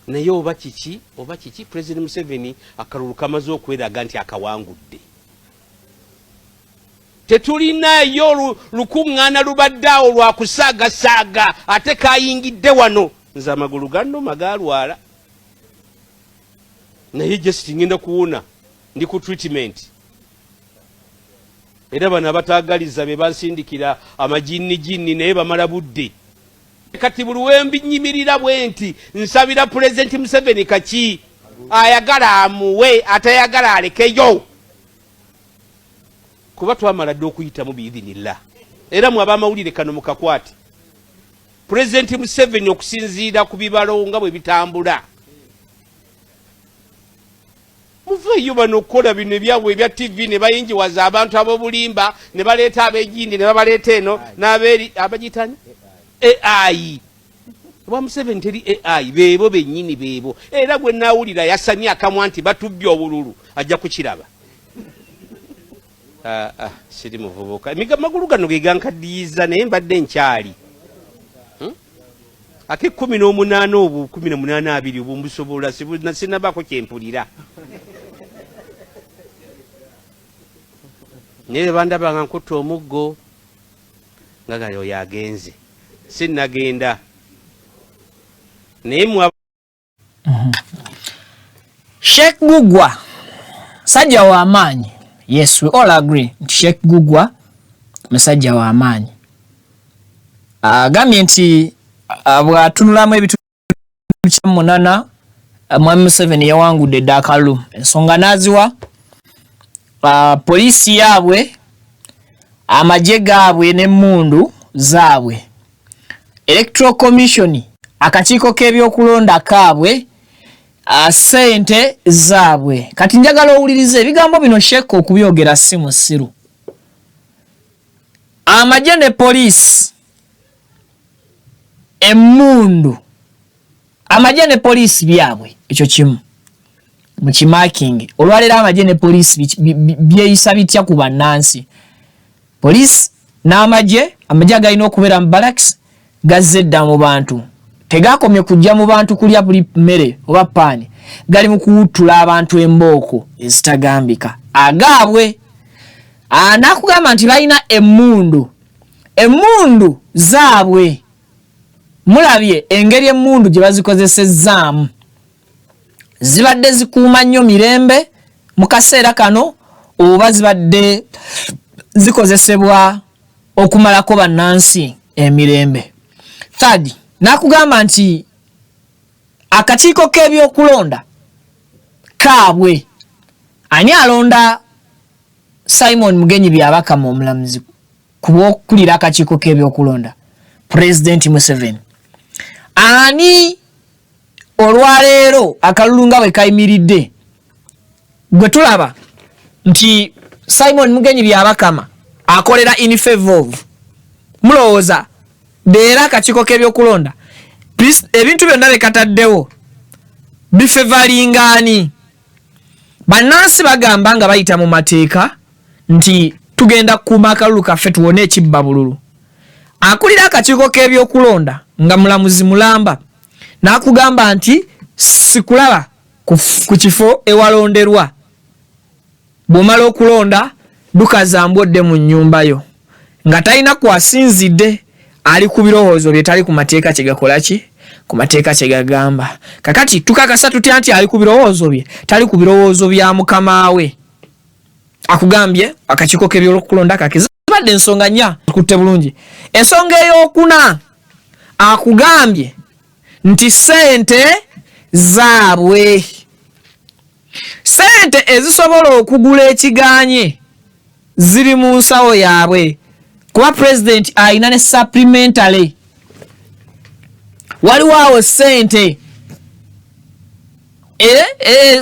Naye oba kiki President Museveni akalulu kamaze okweraga nti akawangudde. Tetulinayo lukuŋŋaana lubaddeawo lwa kusaagasaaga ate kayingidde wano. Nze amagulu ganno magalwala. Naye just ngenda kuwona ndi ku treatment. Era bano abataagaliza be bansindikira amajinni naye bamala budde. Kati buli wembi nyimirira bwe nti nsabira President Museveni kaki ayagala amuwe atayagala alekeyo. Kuba twamala dde okuyitamu biidhinillah. Era mu abamawulire kano mukakwate. President Museveni okusinziira ku bibalo nga bwe bitambula. Muveeyo bano okukola bino ebyabwe ebya TV ne bayinjiwaza abantu ab'obulimba ne baleeta ab'egindi ne babaleeta eno n'abeeri abagitani AI. Wa Museveni teri AI, beebo bennyini beebo. Era gwe naawulira yasamya akamwa nti batubbye obululu ajja kukiraba. Siri muvubuka. Magulu gano ge gankaddiyiza naye mbadde nkyali. Ake 18 obu 18 abiri obu mbusobola sinabako kyempulira. Naye bandabanga nkutta omuggo nga gali oyo agenze. Sinnagenda. Naye Sheikh Gugwa sajja wa amaanyi. Yes, we all agree. Sheikh Gugwa musajja wa amaanyi. Agambye nti bwatunulamu ebitundu kya munana Mwami Museveni yawangudde dda akalulu. Ensonga n'aziwa polisi yaabwe, amagye gaabwe n'emmundu zaabwe, Electoral Commission, akakiiko k'ebyokulonda kaabwe, ssente zaabwe. Kati njagala owulirize ebigambo bino Sheikh okubyogera si musiru. Amagye ne polisi, emmundu, amagye ne polisi byabwe ekyo kimu mu kimaking. Olwaleero amagye ne polisi byeyisa bitya ku bannansi. Polisi n'amagye agalina okubeera mu barracks gazze dda mu bantu. Tegakomye kujja mu bantu kulya buli mmere oba paani. Gali mu kuwuttula abantu embooko ezitagambika. Agaabwe anakugamba nti balina emmundu. Emmundu zaabwe. Mulabye engeri emmundu gye bazikozesezaamu. Zibadde zikuuma nnyo mirembe mu kaseera kano oba zibadde zikozesebwa okumalako bannansi emirembe. Third, nakugamba nti akakiiko k'ebyokulonda kaabwe ani alonda Simon Mugenyi Byabakama omulamuzi kuba okulira akakiiko k'ebyokulonda? President Museveni. Ani olwaleero akalulu nga bwe kayimiridde gwe tulaba nti Simon Mugenyi Byabakama akolera in favor of mulowooza beera akakiiko k'ebyokulonda ebintu byonna bekataddewo bifevalingaani. Bannansi bagamba nga bayita mu mateeka nti tugenda kukuuma akalulu kaffe tuwone ekibba bululu. Akulira akakiiko k'ebyokulonda nga mulamuzi mulamba n'akugamba nti sikulaba ku kifo ewalonderwa. Bw'omala okulonda dukazambodde mu nnyumba yo nga talina kwasinzidde, ali ku birowoozo bye, tali ku mateeka kye gakola ki? Ku mateeka kye gagamba. Kakati tukakasa tutya nti ali ku birowoozo bye, tali ku birowoozo bya mukama we. Akugambye akakiiko k'ebyokulonda kake zibadde ensonga nnya kutte bulungi. Ensonga ey'okuna akugambye nti ssente zaabwe, ssente ezisobola okugula ekiganye ziri mu nsawo yaabwe, kuba president alina ne supplementary waliwo sente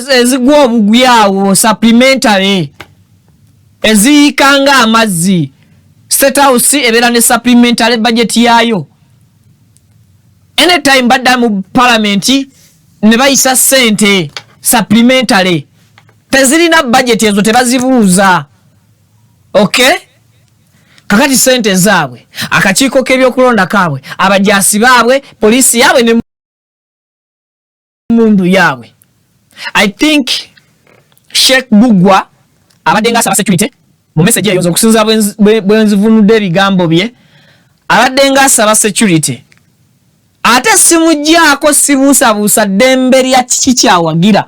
ezigwa obugyawo supplementary eziyikanga amazzi. State House ebeera ne supplementary budget yayo. Anytime badda mu parliament ne bayisa sente supplementary tezirina budget ezo tebazibuuza. Okay? Kakati sente zaabwe akakiiko k'ebyokulonda kaabwe abajasi baabwe polisi yaabwe ne mundu yaabwe. I think Sheikh Bugwa abadde nga asaba security mu message eyo okusinza bwenzivunudde ebigambo bye abadde nga asaba security ate simujjaako sibuusabuusa ddembe lya kiki kyawagira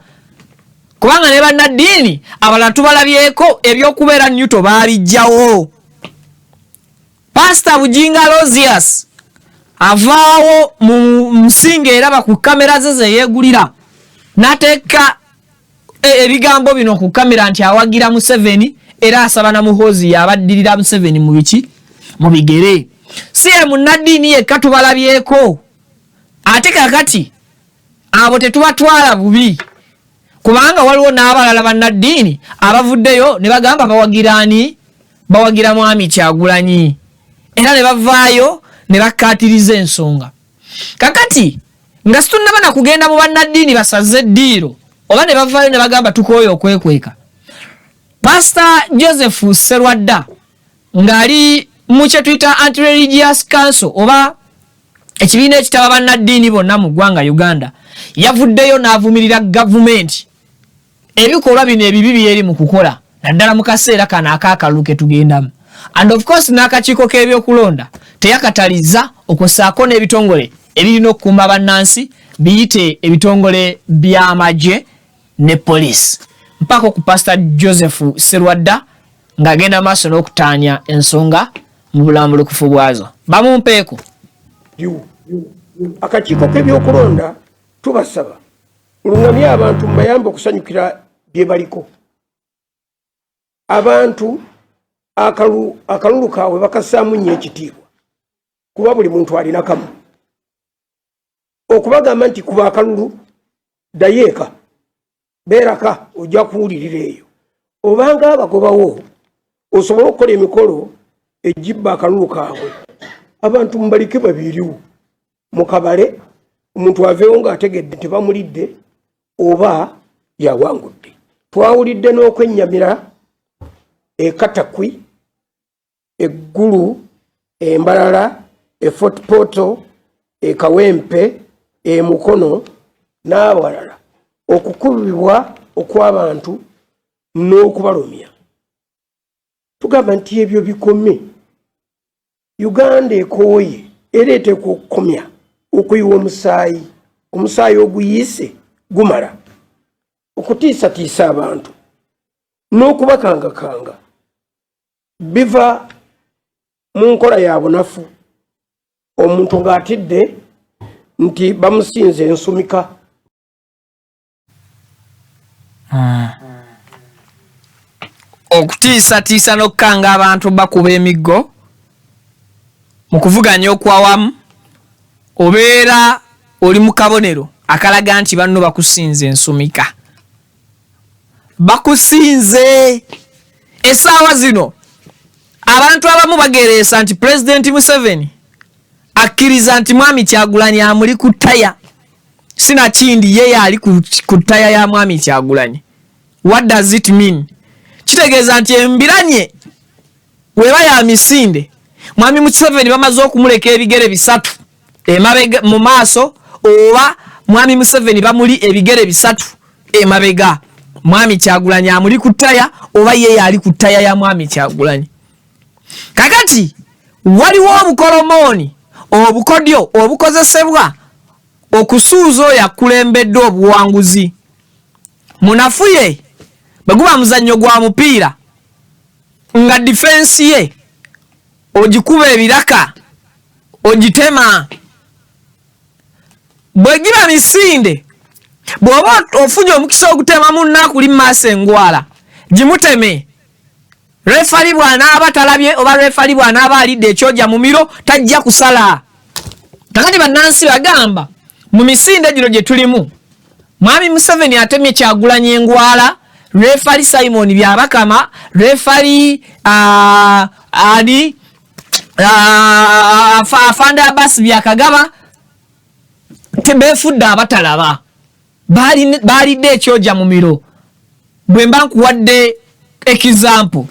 kubanga ne bannaddiini abalala tubalabyeko ebyokubeera Newton baabijjawo. Pastor Bujinga Rosias avaawo mu Musinga eraba ku kamera ze yeegulira n'ateeka ebigambo bino ku kamera nti awagira Museveni era asaba na Muhoozi yabaddirira Museveni mu biki mu bigere. Si munnaddiini yekka tubalabyeko ate kakati abo tetubatwala bubi kubanga waliwo n'abalala bannaddiini abavuddeyo ne bagamba bawagira Mwami Kyagulanyi era ne bavaayo ne bakkaatiriza ensonga. Kakati nga situnnaba na kugenda mu bannaddiini basaze eddiiro oba ne bavaayo ne bagamba tukooye okwekweka. Pastor Joseph Serwadda ng'ali mu kye tuyita Anti-Religious Council oba ekibiina ekitaba bannaddiini bonna mu ggwanga Uganda yavuddeyo n'avumirira gavumenti ebikolwa bino ebibi byeri mu kukola naddala mu kaseera kano ak'akalulu ke tugendamu. And of course n'akakiiko k'ebyokulonda teyakataliza okusaako n'ebitongole ebirina okukuuma bannansi biyite ebitongole by'amagye ne police mpaka ku Pastor Joseph Serwadda ng'agenda maaso n'okutaanya ensonga mu bulambulukufu bwazo. Bamumpeeko akakiiko k'ebyokulonda tubasaba olungamye abantu mbayambe okusanyukira bye baliko. Abantu akalulu kaabwe bakassaamu nnyo ekitiibwa kuba buli muntu alina kamu. Okubagamba nti kuba akalulu dayeeka beeraka ojja kuwulirira eyo obanga abagobawo osobola okukola emikolo egibba akalulu kaabwe. Abantu mubalike babiriwo mu kabale omuntu aveewo ng'ategedde tebamulidde oba yawangudde. Twawulidde n'okwennyamira Katakwi, Eggulu, Embalala, Fort Portal, Kawempe, Mukono n'abalala okukubibwa okw'abantu n'okubalumya. Tugamba nti ebyo bikome. Uganda ekooye ereete kukomya okuyiwa omusaayi oguyiise gumala okutiisatiisa abantu n'okubakangakanga biva mu nkola ya bunafu omuntu ng'atidde nti bamusinze ensumika. Okutiisatiisa n'okukanga abantu bakuba emiggo mu kuvuganya okwawamu obeera oli mu kabonero akalaga nti banno bakusinze ensumika. Bakusinze essaawa zino abantu abamu bagereesa nti President Museveni akkiriza nti Mwami Kyagulanyi amuli ku ttaya. Sinakindi yeye ali ku ttaya ya Mwami Kyagulanyi. What does it mean? Kitegeeza nti embiranye weba ya misinde Mwami Museveni bamaze okumuleka ebigere bisatu emabega mu maaso oba Mwami Museveni bamuli ebigere bisatu emabega. Mwami Kyagulanyi amuli ku ttaya oba yeye ali ku ttaya ya Mwami Kyagulanyi. Kakati waliwo obukolomooni obukodyo obukozesebwa okusuuza oyo akulembedde obuwanguzi. Munafuye bwe guba muzannyo gwa mupiira nga defense ye ogikuba ebiraka ogitema. Bwe giba misinde bw'oba ofunye omukisa ogutema munnaku li maaso engwala gimuteme. Refali bw'anaaba talabye oba refali bw'anaaba alidde ekyoja mu miro tajja kusala kakati bannansi bagamba mu misinde gino gye tulimu Mwami Museveni atemye Kyagulanyi engwala, refari Simon Byabakama, refari ali Afanda Abbas Byakagaba tebefudde abatalaba balidde ekyoja mu miro. Bwe mba nkuwadde example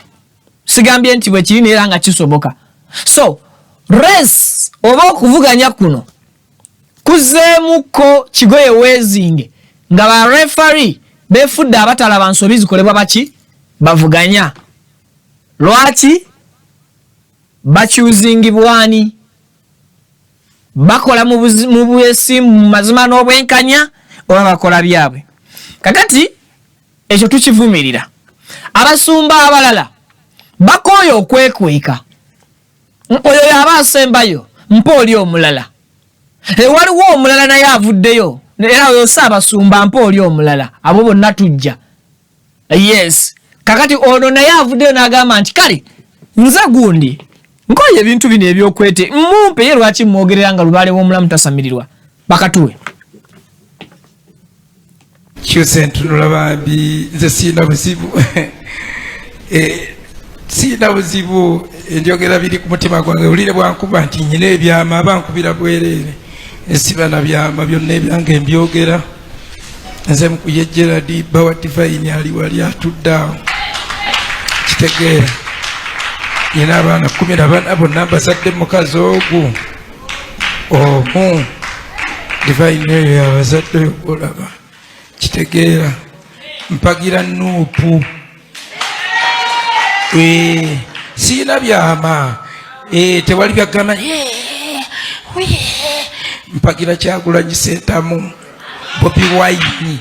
sigambye nti bwe kiri era nga kisoboka. So race oba okuvuganya kuno kuzeemuko Kigoye Wezinge nga ba referee befudde abatalaba nsobi zikolebwa baki bavuganya. Lwaki bakyuzingibwani bakola mu bwesimu mazima n'obwenkanya oba bakola byabwe. Kakati ekyo tukivumirira. Abasumba abalala bakoyo okwekweka oyo yaba asembayo mpa oli omulala waliwo omulala naye avuddeyo era oyo Ssaabasumba mpa oli omulala abo bonna tujja. Yes, kakati ono naye avuddeyo n'agamba nti kale nze gundi nkoye ebintu bino ebyokwete mumpe ye lwaki mwogerera nga lubaale w'omulamu tasamirirwa bakatuwe. Kyuse ntunula bambi nze sina buzibu sina buzibu enjogera biri ku mutima gwange ulire bwankuba nti nyina ebyama bankubira bwerere esiba na byama byonna ebyange mbyogera nze mukuyejjera dibba wa divine ali wali atuddawo kitegeera nyina abaana 14 bonna mbazadde mukazi ogwo omu divine eyo yabazadde olaba kitegeera mpagira nuupu sina byama tewali byagamba mpagira Kyagulanyi Ssentamu Bobi Wine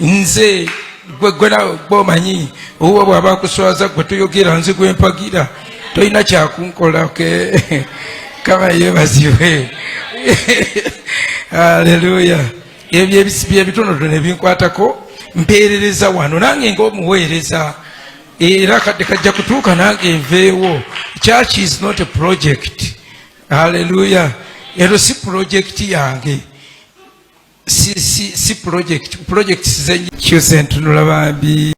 nze gwegwena bomanyi oba bwaba kuswaza gwe tuyogera nze gwe mpagira toyina kyakunkola kama yebaziwe haleluya ebyo ebitonotono ebinkwatako mpeerereza wano nange ng'omuweereza era kadde kajja kutuuka nange nveewo. Church is not a project. Hallelujah. Ero si project yange si project zenyi kyuse ntunula bambi.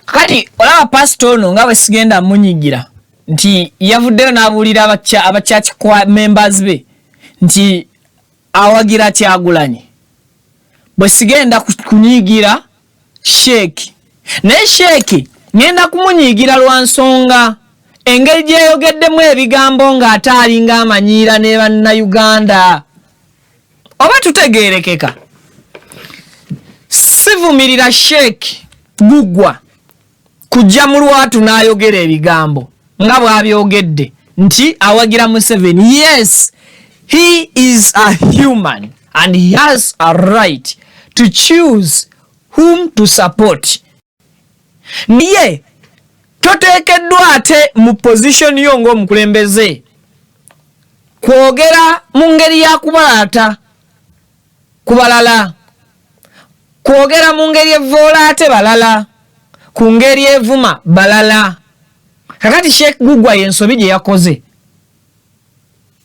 Kati olaba pastor ono nga bwe sigenda munyigira nti yavuddeyo n'abuulira abachurch members be nti awagira Kyagulanyi bwe sigenda kunyigira Sheikh ne Sheikh ngenda kumunyigira lwa nsonga engeri gyeyogeddemu ebigambo ng'ate alinga amanyiira ne bannayuganda oba tutegeerekeka. Sivumirira Sheikh Gugwa kujja mu lwatu n'ayogera ebigambo nga bw'abyogedde nti awagira Museveni. Yes, he is a human and he has a right to choose whom to support. Niye toteekeddwa ate mu position yo ng'omukulembeze kwogera mu ngeri ya kubalaata ku balala, kwogera mu ngeri evvoola ate balala, ku ngeri evuma balala. Kakati Sheikh Gugwa y'ensobi gye yakoze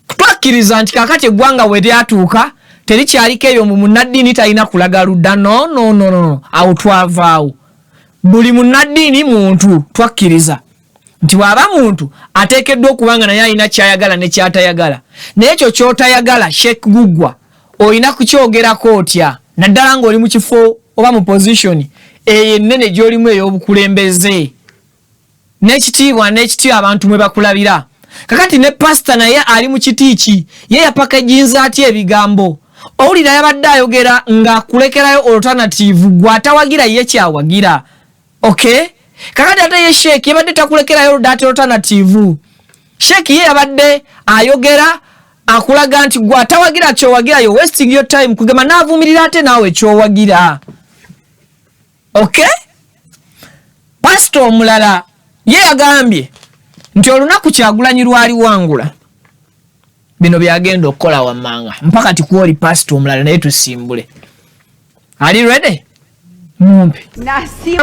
twakkiriza nti kakati eggwanga we lyatuuka terikyaliko eyo mu munnaddiini talina kulaga ludda. No, awo twavaawo. Buli munnaddiini muntu twakkiriza nti bw'aba muntu ateekeddwa okuba nga naye alina kyayagala ne kyatayagala. N'ekyo ky'otayagala Sheikh Gugwa olina kukyogerako otya naddala ng'oli mu kifo oba mu position eyo ennene gy'olimu ey'obukulembeze n'ekitiibwa n'ekityo abantu mwe bakulabira. Kakati ne pastor naye ali mu kitiiki ye yapakajinza atya ebigambo owulira yabadde ayogera ng'akulekerayo alternative gw'atawagira ye kyawagira. Okay, kakati ate ye Sheikh yabadde takulekerayo data alternative. Sheikh ye yabadde ayogera akulaga nti gw'atawagira kyowagira yo wasting your time kugema naavumirira ate naawe kyowagira. Okay, pastor omulala ye yagambye nti olunaku Kyagulanyi lwali wangula bino byagenda okukola wammanga mpaka tikwoli pastor omulala naye tusimbule. Ali ready? mumpe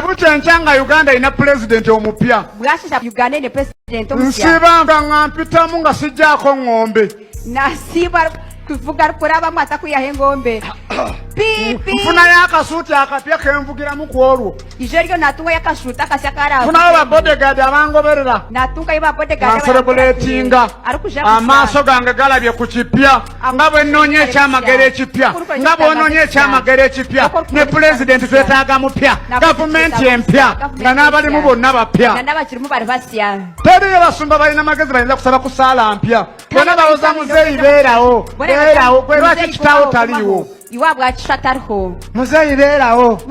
buchenchanga Uganda ina president omupya bwashisha Uganda ine president omupya nsibanga ngampitamu nga sijjako ng'ombe nasiba kuvuga kuraba mwata kuyahe ng'ombe pipi mfuna yakasuti akapya kemvugiramu kwolwo ijeryo natunga yakashuta akasyakara mfuna aba bodyguard abangoberera natunga iba bodyguard celebratinga amaso gange galabye ku kipya nga bwe nnonye ekyamagero ekipya nga bw'ononye ekyamagero ekipya ne president twetaaga mupya gavumenti empya nga n'abalimu bonna bapya n'abakirimu bali basya teriyo basumba balina magezi bayinza kusaba ku saala mpya bonna bawoza muzeeyi beerawo gwe lwaki kitaawo taliiwo iwabwa chatariho muzeeyi beerawo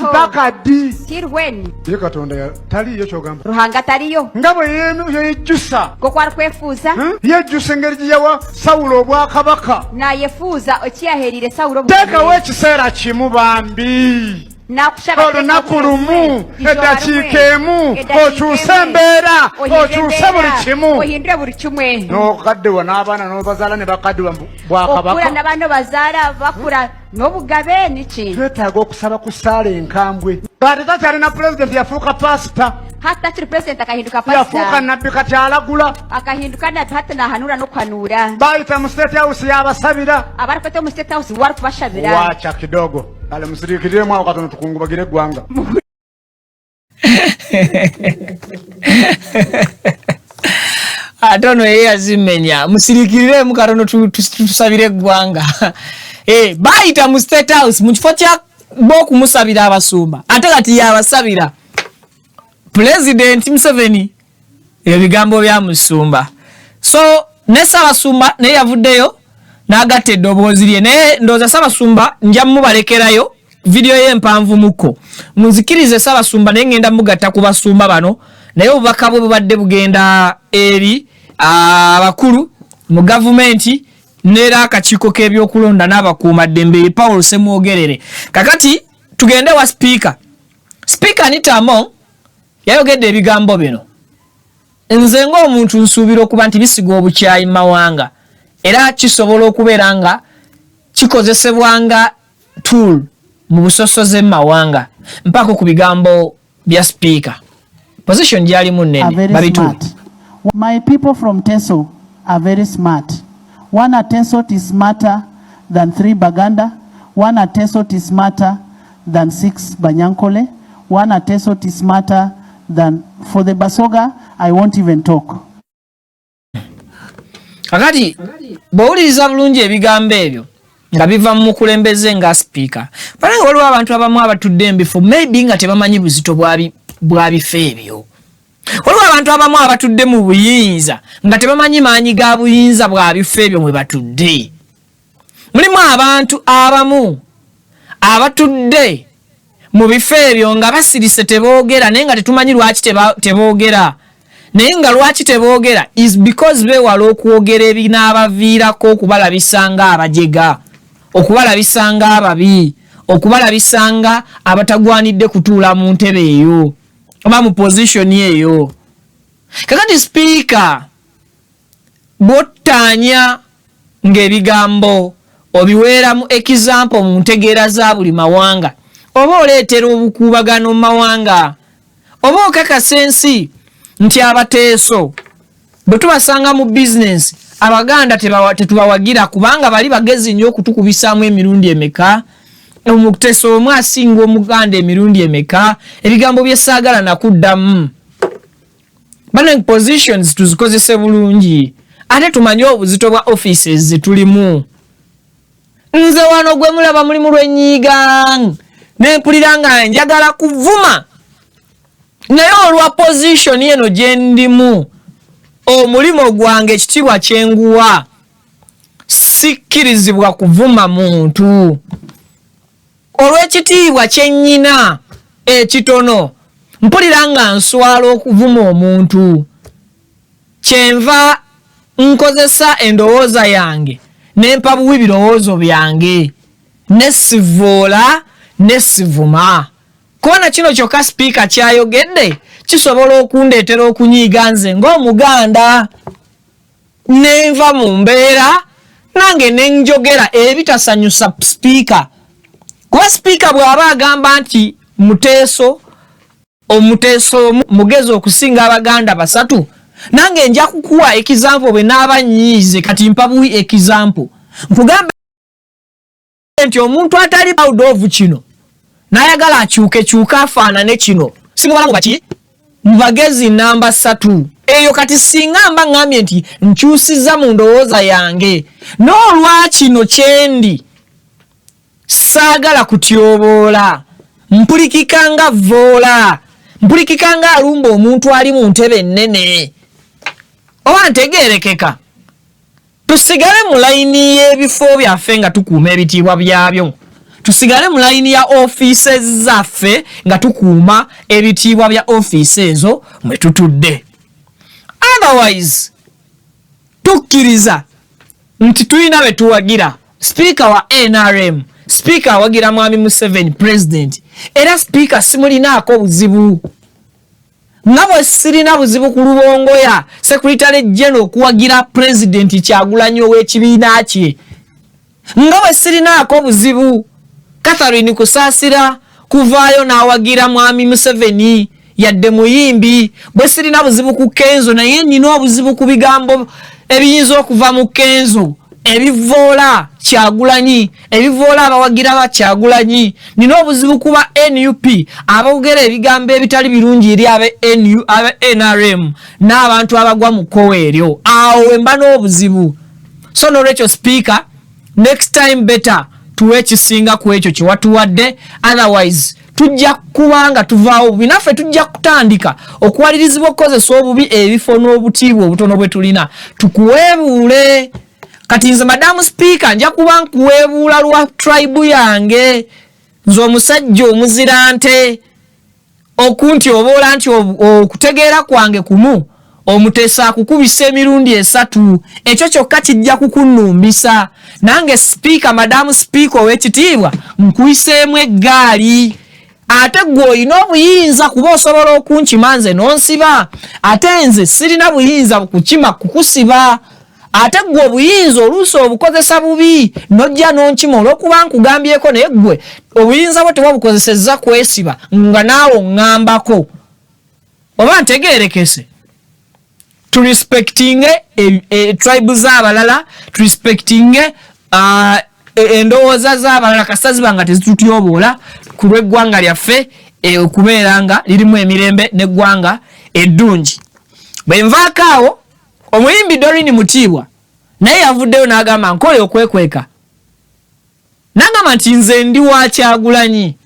mpaka ddi tirweni ye katonda taliyo kyogamba ruhanga taliyo nga bwe yejjusa kokwari kwefuuza yejjusa engeri gye yawa Sawulo obwakabaka nayefuuza okiyaherire Sawulo teekawo ekiseera kimu bambi olunaku lumu eddakiika emu okyuse embeera okyuse buli kimu ohindure buli kimwe n'okaddewa n'abaana n'obazaala ne bakaddewa bwakabaka okula n'abaana bazaala bakula n'obugabe niki twetaaga okusaba ku ssaala enkambwe kati takyalina pulezidenti yafuuka pasita hata kiri president akahinduka pastor yafuuka nabbi kati alagula akahinduka nabbi hata nahanura no kwanura bayita mu state house yabasabira abari kwete mu state house wari kubashabira wacha kidogo ale musirikirire mwa katono tukungubagire eggwanga atono yeye azimenya musirikirire mu katono tusabire eggwanga bayita mu state house mu kifo kya boku musabira abasumba ate kati yabasabira President Museveni ebigambo bya musumba so nesa basumba ne yavuddeyo n'agatta eddoboozi lye naye ndooza Ssaabasumba nja mubalekerayo video ye mpanvu muko muzikirize Ssaabasumba naye ngenda mugatta ku basumba bano naye obubaka bwe bubadde bugenda eri abakulu mu gavumenti n'era akakiiko k'ebyokulonda n'abakuumaddembe Paul Semwogerere kakati tugende wa speaker Anita Among yayogedde ebigambo bino nze ng'omuntu nsuubira okuba nti bisiga obukyayi mawanga era kisobola okubeera nga kikozesebwanga tool mu busosoze mawanga mpaka ku bigambo bya speaker position gyalimu nnene babitu. My people from Teso are very smart. One at Teso is smarter than 3 Baganda. One at Teso is smarter than 6 Banyankole. One at Teso is smarter than for the Basoga, I won't even talk. Kakati bawuliriza bulungi ebigambo ebyo nga biva mu mukulembeze nga speaker bale waliwo abantu abamu abatudde mbifo maybe nga tebamanyi buzito bwa bifo ebyo waliwo abantu abamu abatudde mu buyinza nga tebamanyi maanyi ga buyinza bwa bifo ebyo mwe batudde mulimu abantu abamu abatudde mu bifo ebyo nga basirise teboogera naye nga tetumanyi lwaki teboogera naye nga lwaki teboogera is because beewala okwogera ebinaabaviirako okubalabisa nga abajega okubalabisa nga ababi okubalabisa nga abatagwanidde kutuula mu ntebe eyo oba mu position eyo kakati speaker bottaanya ng'ebigambo obiweeramu example mu ntegeera za buli mawanga oba oleetera obukuubagano mu mawanga oba okakasa ensi nti abateeso bwe tubasanga mu bizinensi abaganda tetubawagira kubanga bali bagezi nnyo okutukubisaamu emirundi emeka omuteeso omu asinga omuganda emirundi emeka ebigambo bye saagala nakuddamu banning positions tuzikozese bulungi ate tumanye obuzito bwa offices zetulimu nze wano gwe mulaba mulimu lw'ennyiga nempulira nga njagala kuvuma naye olwa position yeno gye ndimu omulimo gwange ekitiibwa kyenguwa sikkirizibwa kuvuma muntu olw'ekitiibwa kyennyina ekitono mpulira nga nswala okuvuma omuntu kyenva nkozesa endowooza yange nempa buwi birowoozo byange nesivoola nesivuma kubona kino kyokka speaker kyayogedde kisobola okundeetera okunyiiga nze ng'omuganda nenva mu mbeera nange nenjogera ebitasanyusa speaker Kuba speaker bw'aba agamba nti omuteeso mugezo okusinga abaganda basatu, nange nja kukuwa example bwe n'abanyiize kati mpabuwi example. Nkugamba nti omuntu atali proud of kino n'ayagala akyuke afaanane kino simubala mubaki mu bagezi namba 3. Eyo kati singa mba ngambye nti nkyusiza mu ndowooza yange n'olwa kino kyendi saagala kutyoboola, mpulikikanga voola, mpulikikanga alumba omuntu ali mu ntebe ennene. Oba ntegeerekeka. Tusigale mu layini y'ebifo byaffe nga tukuuma ebitiibwa byabyo. Tusigale mu layini ya offices zaffe nga tukuuma ebitiibwa bya office ezo mwe tutudde. Otherwise, tukkiriza nti tulina be tuwagira. Speaker wa NRM, Speaker awagira Mwami Museveni President, era Speaker simulinaako buzibu. Nga bwe sirina buzibu ku Lubongoya Secretary General okuwagira President Kyagulanyi ow'ekibiina kye. Nga bwe sirinaako buzibu Catherine Kusaasira kuvaayo n'awagira Mwami Museveni yadde muyimbi. Bwe sirina buzibu ku Kenzo naye nnina obuzibu ku bigambo ebiyinza okuva mu Kenzo ebivoola Kyagulanyi, ebivoola abawagira ba Kyagulanyi. Nina obuzibu kuba NUP abawogera ebigambo ebitali birungi eri abe NRM n'abantu abagwa mu kkowe eryo. Awo wemba n'obuzibu. So n'olwekyo Speaker, next time better tuwe ekisinga ku ekyo kye watuwadde. Otherwise tujja kubanga tuvaawo obubi, naffe tujja kutandika okuwalirizibwa okukozesa obubi ebifo n'obutiibwa obutono bwe tulina. Tukuweebuule. Kati nze Madamu Speaker nja kuba nkuweebuula lwa tribe yange. Nze omusajja omuzira nte okunti oboola nti okutegeera kwange kumu omuteesa akukubisa emirundi 3. Ekyo kyokka kijja kukunnumbisa. Nange Speaker, Madamu Speaker ow'ekitiibwa nkuyiseemu eggaali. Ate gwe olina obuyinza kuba osobola okunkima nze n'onsiba. Ate nze sirina buyinza kukima kukusiba. Ate gwe obuyinza oluusi obukozesa bubi nojja n'onkima olw'okuba nkugambyeko naye gwe obuyinza bwe tewabukozesezza kwesiba nga naawe oŋŋambako. Oba ntegeerekese. Turespectinge tribe z'abalala, turespectinge endowooza z'abalala kasita ziba nga tezitutyoboola ku lw'eggwanga lyaffe okubeera nga lirimu emirembe n'eggwanga eddungi. Bwe nvaako awo omuyimbi Doreen Mutiibwa naye yavuddeyo n'agamba nkole okwekweka. N'agamba nti nze ndi wa Kyagulanyi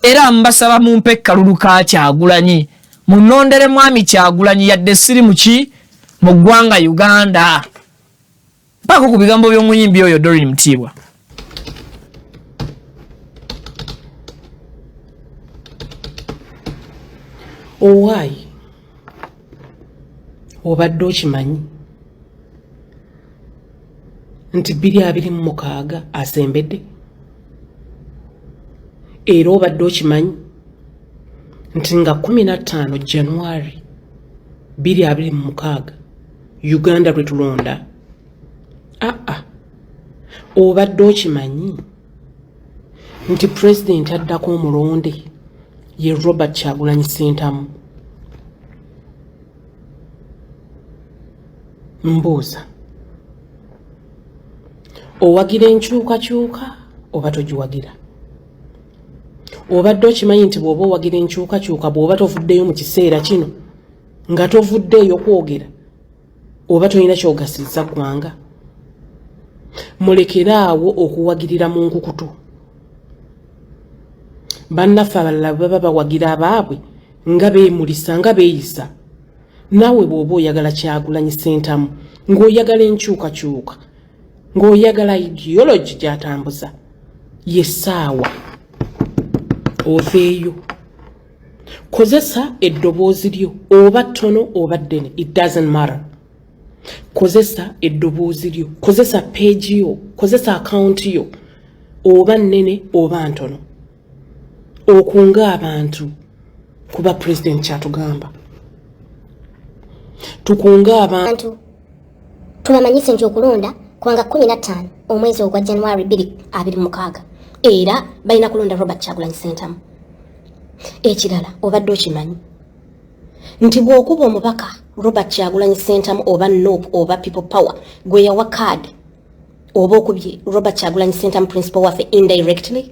era mbasaba mumpe ekkalulu ka Kyagulanyi. Munnondere Mwami Kyagulanyi yadde siri muki mu ggwanga Uganda. Mpako ku bigambo by'omuyimbi oyo Doreen Mutiibwa. Owaayi obadde okimanyi nti 2026 asembedde? Era obadde okimanyi nti nga 15 January 2026 Uganda lwe tulonda? Obadde okimanyi nti President addako omulonde ye Robert Kyagulanyi Ssentamu? Mbuuza, owagira enkyukakyuka oba togiwagira? Obadde okimanyi nti bw'oba owagira enkyukakyuka bw'oba tovuddeyo mu kiseera kino nga tovuddeyo kwogera oba tolina ky'ogasizza ggwanga? Mulekeraawo okuwagirira mu nkukutu. Bannaffe abalala baba bawagira abaabwe nga beemulisa nga beeyisa. Naawe bw'oba oyagala Kyagulanyi Ssentamu ng'oyagala enkyukakyuka ng'oyagala ideology gy'atambuza, ye ssaawa oveeyo. Kozesa eddoboozi lyo oba ttono oba ddene, it doesn't matter. Kozesa eddoboozi lyo, kozesa page yo, kozesa account yo oba nnene oba ntono okunga abantu kuba President kyatugamba. Tukunga abantu tubamanyise nti okulonda kubanga 15 omwezi ogwa January 2026 era balina kulonda Robert Kyagulanyi Ssentamu. Ekirala obadde okimanyi nti bw'okuba omubaka Robert Kyagulanyi Ssentamu oba NOP oba People Power gwe yawa card oba okubye Robert Kyagulanyi Ssentamu principal waffe indirectly.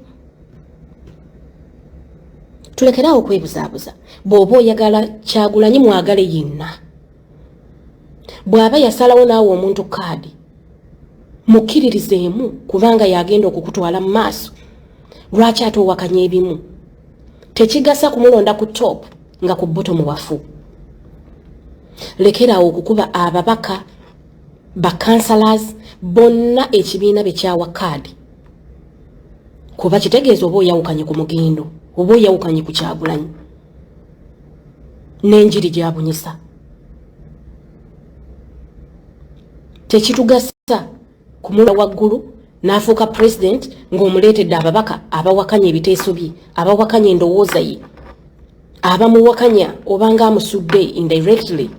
Tulekerawo okwebuzaabuza bw'oba oyagala Kyagulanyi mwagale yenna. Bw'aba yasalawo naawe omuntu card mukkiririzeemu kubanga yagenda okukutwala mu maaso. Lwaki ate owakanya ebimu? Tekigasa kumulonda ku top nga ku bottom wafu. Lekerawo okukuba ababaka ba councillors bonna ekibiina bye kyawa card. Kuba kitegeeza oba oyawukanye ku mugendo oba oyawukanye ku Kyagulanyi n'enjiri gyabunyisa. Tekitugasa kumula waggulu n'afuuka president ng'omuleetedde ababaka abawakanya ebiteeso bye, abawakanya endowooza ye, abamuwakanya oba ng'amusudde indirectly.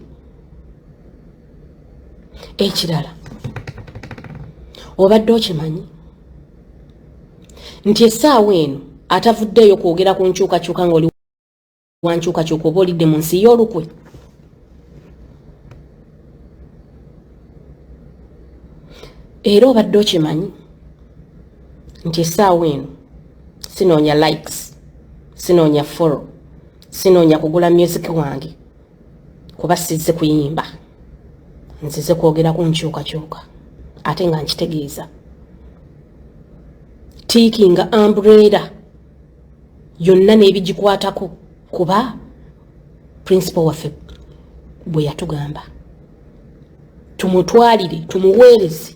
Ekirala obadde okimanyi nti essaawa eno atavuddeyo kwogera ku nkyukakyuka ng'oli wa nkyukakyuka oba olidde mu nsi y'olukwe. Era obadde okimanyi nti essaawa eno sinoonya likes, sinoonya follow, sinoonya kugula music wange kuba sizze kuyimba, nzize kwogera ku nkyukakyuka ate nga nkitegeeza. Tiikinga umbrella yonna n'ebigikwatako kuba principal waffe bwe yatugamba tumutwalire tumuweereze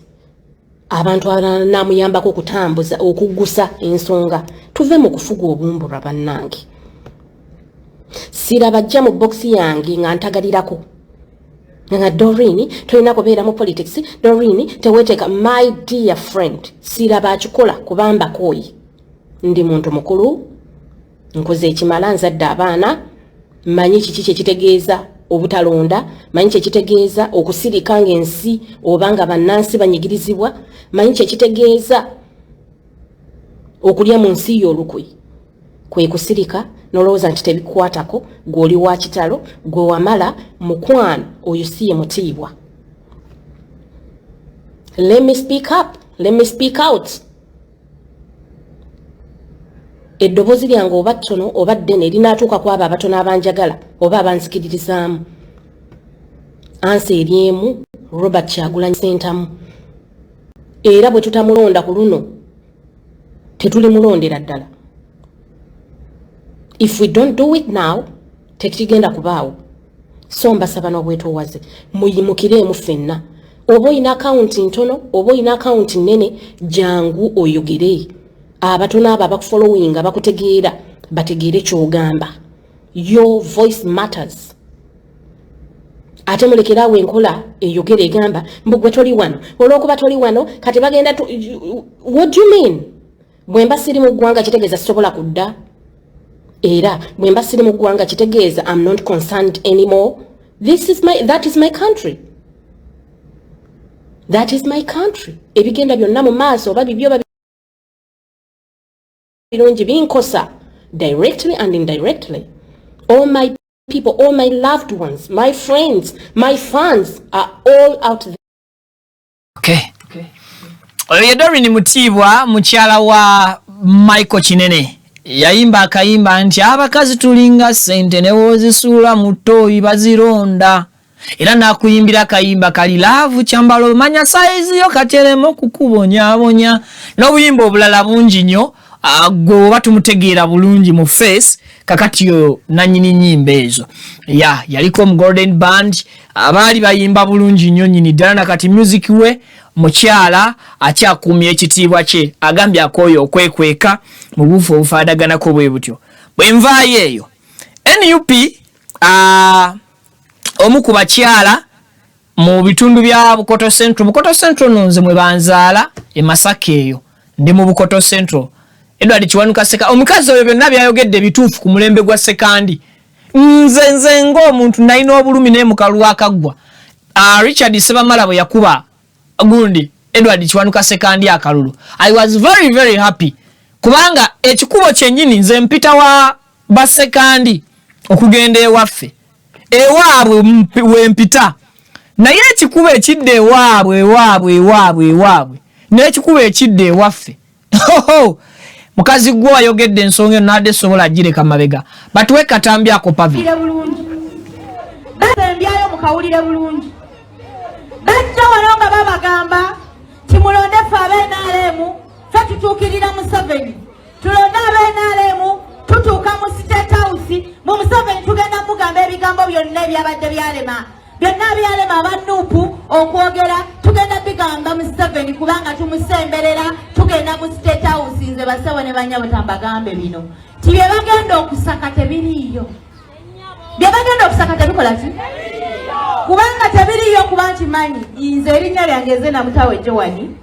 abantu abanamuyambako okutambuza okuggusa ensonga tuve mu kufuga obumbulwa bannange. Siraba ajja mu boxi yange nga ntagalirako nga Doreen tolina kubeera mu politics, Doreen teweteeka. My dear friend, siraba akikola kubamba koyi. Ndi muntu mukulu, nkoze ekimala, nzadde abaana, manyi kiki kyekitegeeza obutalonda, manyi kyekitegeeza okusirika ng'ensi obanga bannansi banyigirizibwa, manyi kyekitegeeza okulya mu nsi y'olukwe. Kwe kusirika nolowooza nti tebikukwatako, gw'oli wa kitalo, gwe wamala mukwano, oyo si ye mutiibwa. Let me speak up, let me speak out. Eddoboozi lyange oba ttono oba ddene linaatuuka ku abo abatono abanjagala oba abanzikiririzaamu. Ansi eryemu Robert Kyagulanyi Ssentamu. Era bwe tutamulonda ku luno tetuli mulondera ddala. If we don't do it now, tekigenda kubaawo. So mbasaba n'obwetoowaze muyimukireemu ffenna. Oba oyina akawunti ntono oba oyina akawunti nnene, jangu oyogere. Abatono abo abakufollowinga bakutegeera bategeere ky'ogamba. Your voice matters. Ate mulekeraawo enkola eyogere egamba mbu gwe toli wano, olw'okuba toli wano kati bagenda what do you mean? Bwe mba siri mu ggwanga kitegeeza sisobola kudda. Era bwe mba siri mu ggwanga kitegeeza I'm not concerned anymore. That is my country. That is my country. Ebigenda byonna mu maaso oba bibyo birungi binkosa directly and indirectly. All my people, all my loved ones, my friends, my fans are all out there. Okay. Oyo Doreen Mutiibwa mukyala wa Michael Kinene yayimba akayimba nti abakazi tulinga ssente ne wozisuula mu ttooyi bazironda. Era nakuyimbira akayimba kali laavu kyambalo manya saizi yo kateremo kukubonyabonya n'obuyimba obulala bungi nnyo. Gwe oba tumutegeera bulungi mu face kakati yo nanyini nyimba ezo. Yaliko mu Golden Band abaali bayimba bulungi nnyo nyini ddala nakati music we mukyala akyakuumya ekitiibwa kye agambye akooyo okwekweka mu bufu obufaadaganako bwe butyo. Bwe nvaayo eyo NUP omu ku bakyala mu bitundu bya Bukoto Central nonze mwe banzaala e Masaka eyo ndi mu Bukoto Central. Edward Kiwanuka Seka omukazi oyo byonna byayogedde bituufu ku mulembe gwa sekandi. Nze ng'omuntu nalina obulumi ne mukalu akaggwa. Richard Sebamala bwe yakuba gundi Edward Kiwanuka Sekandi akalulu. I was very very happy kubanga ekikubo kyennyini nze mpita wa basekandi okugenda ewaffe ewaabwe wempita naye ekikubo ekidde ewaabwe n'ekikubo ekidde ewaffe mukazi gwe wayogedde ensonga nadde sobola gireka mabega batuwe katambi ako pavi ndyayo mukawulire bulungi bajja wano nga babagamba timulonde ffe ab'NRM ffe tutuukirira Museveni tulonde ab'NRM tutuuka mu State House mu Museveni tugenda mugamba ebigambo byonna ebyabadde byalema abanuupu okwogera tugenda bigamba Museveni kubanga tumusemberera tugenda mu State House nze basawo ne banyabo tambagambe bino ti bye bagenda okusaka tebiriiyo bye bagenda okusaka tebikola ki kubanga tebiriiyo kuba nkimanyi nze erinnya lyange nze Namutawe Joani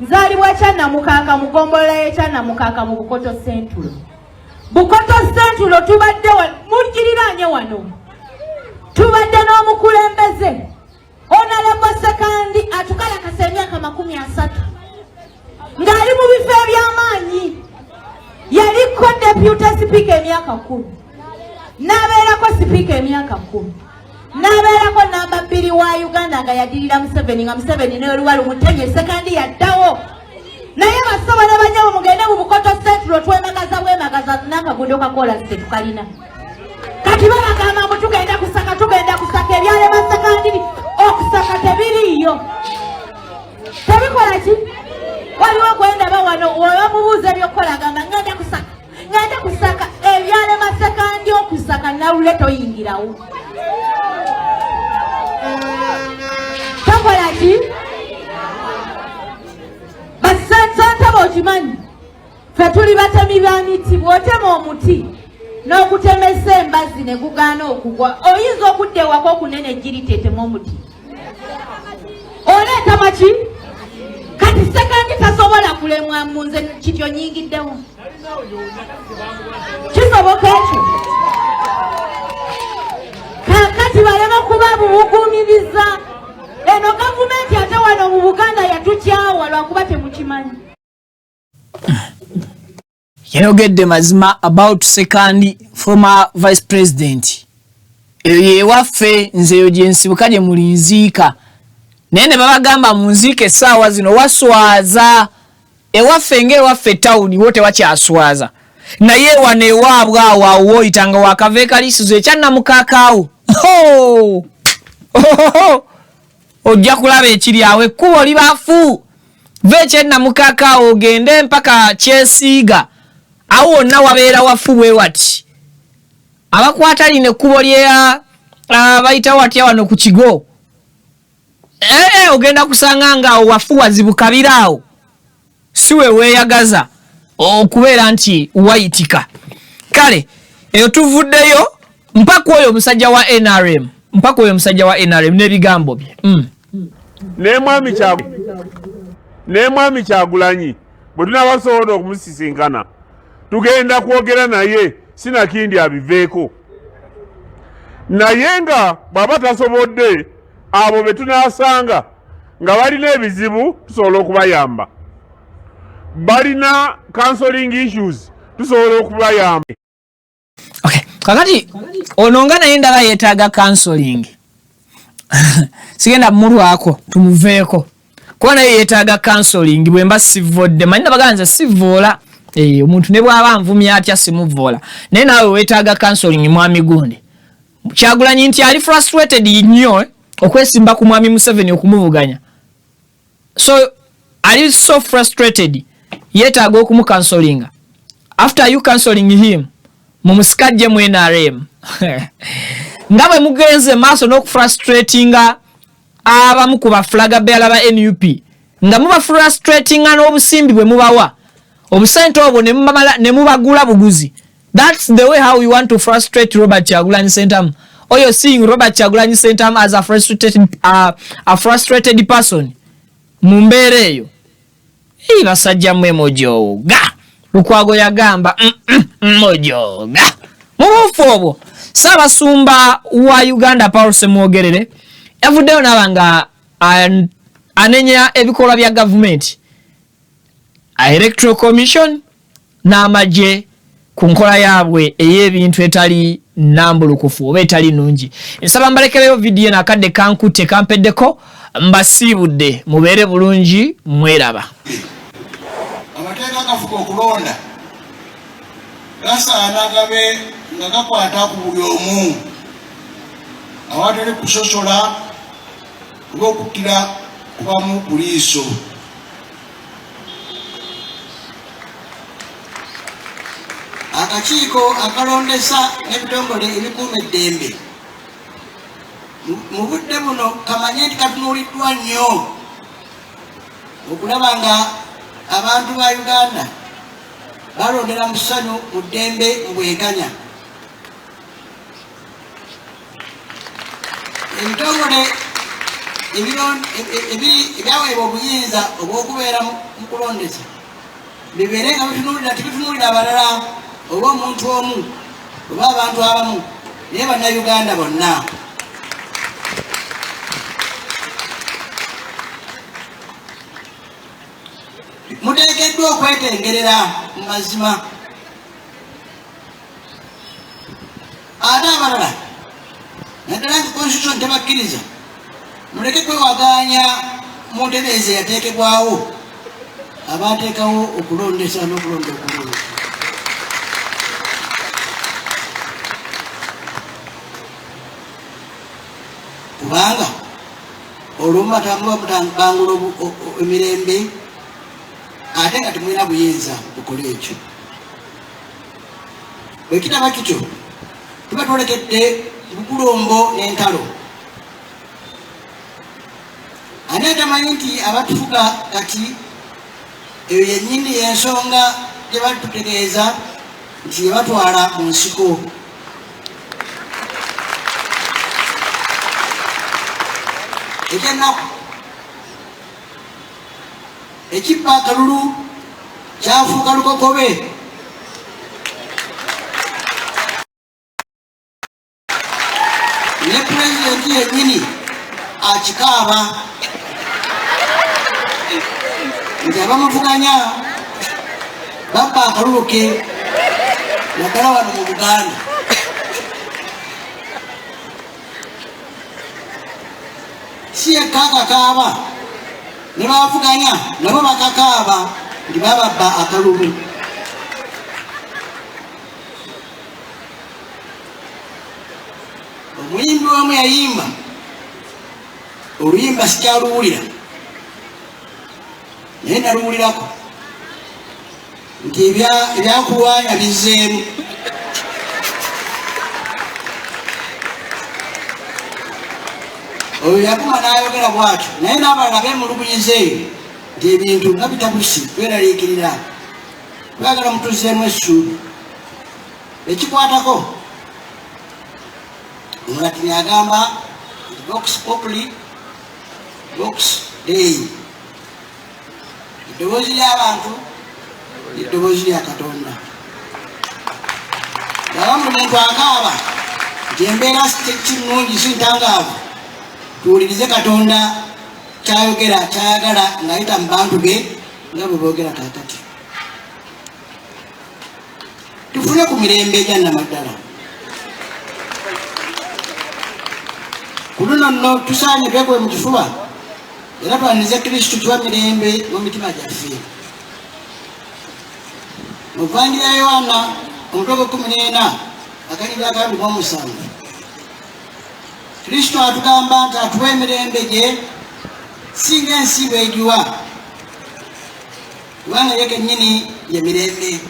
nzaalibwa Kyannamukaka mu ggombolola y'Ekyannamukaka mu Bukoto Central tubadde mugiriraanye wano tubadde n'omukulembeze Honorable Sekandi atukalakasa emyaka 30 ng'ali mu bifo eby'amaanyi yaliko deputy speaker emyaka 10 n'abeerako speaker emyaka 10 n'abeerako namba 2 wa Uganda nga yadirira Museveni nga Museveni n'oluwa lumutenye Sekandi yaddawo naye basaba n'abanyabo mugende mu Bukoto Central twemagaza n'akagundo kakola tetukalina kati babagamba mbu tugenda kusaka ebyalema Sekandi okusaka tebiriiyo tebikola ki waliwo gwendaba wano obamubuuza ebyokukola agamba ngenda kusaka ebyalema Sekandi okusaka nawule toyingirawo tokola ki basantaba okimanyi ffe tuli batemi ba miti bw'otema omuti n'okutemesa embazzi ne gugaana okugwa oyinza okudda ewaka okunene ejjiritetema omuti oleeta maki kati Sekandi tasobola kulemwa mu nze kityo nyingiddewo kisoboka ekyo kakati balema kuba bubuguumiriza eno gavumenti ate wano mu Buganda yatukyawa lwakuba temukimanyi yayogedde mazima about Sekandi former vice president ewaffe nze eyo gyensibuka gye mulinziika naye ne babagamba munziike essaawa zino waswaza ewaffe ng'ewaffe tawuni wo tewakyaswaza naye wano ewaabwe awo awoyitanga wakava ekalisizo Ekyannamukakaawo ojja kulaba ekiri awo ekkubo libaafu ve Ekyannamukakaawo ogende mpaka Kyesiiga awo wonna wabeera wafu bwe wati abakwata lino ekkubo lya bayita watya wano ku Kigo ogenda kusanga nga awo wafu wazibukabiraawo si we weeyagaza okubeera nti wayitika kale eyo tuvuddeyo mpaka oyo omusajja wa NRM n'ebigambo bye n'emwami Kyagulanyi bwe tunabasobola okumusisinkana tugenda kwogera naye sinakindi abiveeko naye nga bw'aba tasobodde abo be tunaasanga nga balina ebizibu tusobola okubayamba balina counseling issues tusobola okubayamba kakati ono nga naye ndaba yeetaaga counseling sigenda mulwako tumuveeko kuba naye yeetaaga counseling bwe mba sivodde manyi nabaganza sivoola omuntu ne bw'aba anvumya atya simuvoola naye naawe weetaaga counseling mwami gundi Kyagulanyi nti ali frustrated nnyo okwesimba ku mwami Museveni okumuvuganya so ali so frustrated yeetaaga okumucounselinga after you counseling him mumusikajje mu NRM nga bwe mugenze maaso n'okufrustratinga abamu ku bafulaga beala ba NUP nga muba frustratinga n'obusimbi bwe mubawa obusente obwo ne mubagula buguzi. That's the way how we want to frustrate Robert Kyagulanyi Ssentamu. Or you're seeing Robert Kyagulanyi Ssentamu as a frustrated person. Mumbereyo. Hii basajja mwe mojoga. Lukwago yagamba mojoga. Mubufobo. Sabasumba wa Uganda Paul Semwogerere. Evudeo nabanga anenya ebikolwa bya government. Electoral Commission n'amagye ku nkola yaabwe ey'ebintu etali nambulukufu oba etali nungi. Nsaba mbalekereyo vidiyo nakadde kankute kampeddeko mbasiibudde mubeere bulungi mweraba. Amateeka gafuka okulonda gasaana gabe nga gakwata ku buli omu awatali kusosola oba okuttira kubamu ku liiso. Akakiiko akalondesa n'ebitongole ebikuuma eddembe mu budde buno kamanye nti katunuuliddwa nnyo okulaba nga abantu ba Uganda balondera mu ssanyu mu ddembe mu bwenkanya. Ebitongole ebyaweebwa obuyinza obw'okubeera mu kulondesa bibeere nga bitunuulira tibitunuulira abalala oba omuntu omu oba abantu abamu naye bannayuganda bonna. Muteekeddwa okwetengerera mu mazima. Ate abalala naddala nti constitution tebakkiriza muleke kwewaganya mu ntereeza yateekebwawo abateekawo okulondesa n'okulonda okulonda. Kubanga olumu batambula bangula emirembe ate nga temulina buyinza okukola ekyo. Bwe kitaba kityo tuba twolekedde bukulombo n'entalo. Ani atamanyi nti abatufuga kati eyo yennyini y'ensonga gye batutegeeza nti yebatwala mu nsiko. Ekyennaku ekibba akalulu kyafuuka lukokobe. Ne pulezidenti yennyini akikaaba nti abamuvuganya babba akalulu ke naddala wano mu Buganda. Si yekka akakaaba, ne bavuganya nabo bakakaaba nti bababba akalulu. Omuyimbi omu yayimba oluyimba sikyaluwulira naye naluwulirako nti ebyakulwanya bizzeemu. Oyo yakuma n'ayogera bw'atyo naye n'abalala beemulugunyiza eyo nti ebintu nga bitabusi tweraliikirira twagala mutuzzeemu essuubi. Ekikwatako Omulatini agamba Vox Populi Vox Dei, eddoboozi ly'abantu eddoboozi lya Katonda. Bw'aba buli muntu akaaba nti embeera si nnungi si ntangaavu, tuwulirize Katonda kyayogera kyayagala ng'ayita mu bantu be nga bwe boogera kaakati. Tufune ku mirembe egya Nnamaddala. Ku luno nno tusaanye twekube mu kifuba era twanirize Kristo tuwa mirembe mu mitima gyaffe. Mu Vvanjiri ya Yohaana omutwe gwa 14 akanyirira akabiri mu 7 Kristo atugamba nti atuwa emirembe gye singa ensi bw'egiwa, kubanga ye kennyini ye mirembe.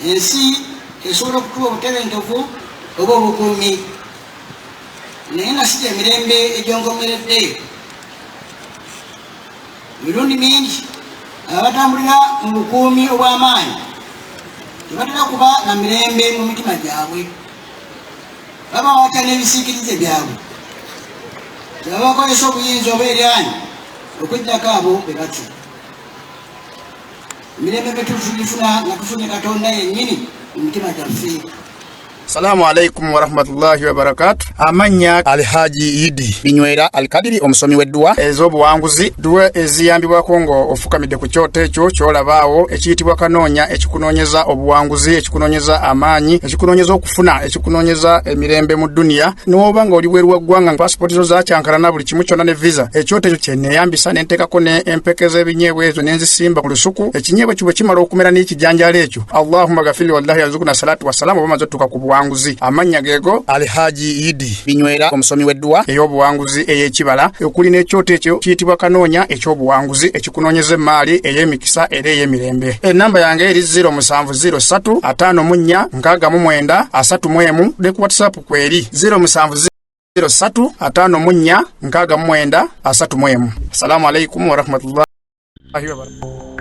Ensi esobola okutuwa obutebenkevu oba obukuumi naye nga si emirembe egyongomeredde. Emirundi mingi abatambulira mu bukuumi obw'amaanyi tebatera kuba na mirembe mu mitima gyabwe, baba watya n'ebisiikirize byabwe, tebaba bakozesa obuyinza oba eryanyi okuggyako abo be batyo. Emirembe be tugifuna nga tufunye Katonda yennyini mu mitima gyaffe. Salamu alaikum wa rahmatullahi wa barakatuh. Amanya Alhaji Idi Binywera Alkadiri omusomi weddua ez'obuwanguzi duwe eziyambibwa kongo ofukamidde ku kyoto ekyo kyolabaawo ekiyitibwa kanoonya ekikunoonyeza obuwanguzi ekikunoonyeza amaanyi ekikunoonyeza okufuna ekikunoonyeza emirembe mu dunia n'oba nga oli bweru wa ggwanga pasipoti zo zakyankalana buli kimu kyonna ne visa ekyoto ekyo kye neeyambisa ne nteekako ne empeke z'ebinyeebwa ezo ne nzisimba ku lusuku ekinyeebwa kyo bwe kimala okumera n'ekijanjaalo ekyo allahumma gafiri wallahi yazukuna salatu wassalamu oba maze tutuuka ku buwanguzi amanya gego Alhaji Idi Binywera omusomi weddua ey'obuwanguzi ey'ekibala okuli n'ekyoto ekyo kiyitibwa kanoonya eky'obuwanguzi ekikunoonyeza emaali ey'emikisa era ey'emirembe. Enamba yange eri 0703 54 69 31 ne ku WhatsApp kweri 0703 54 69 31. Assalamu alaikum wa rahmatullahi wa barakatuh.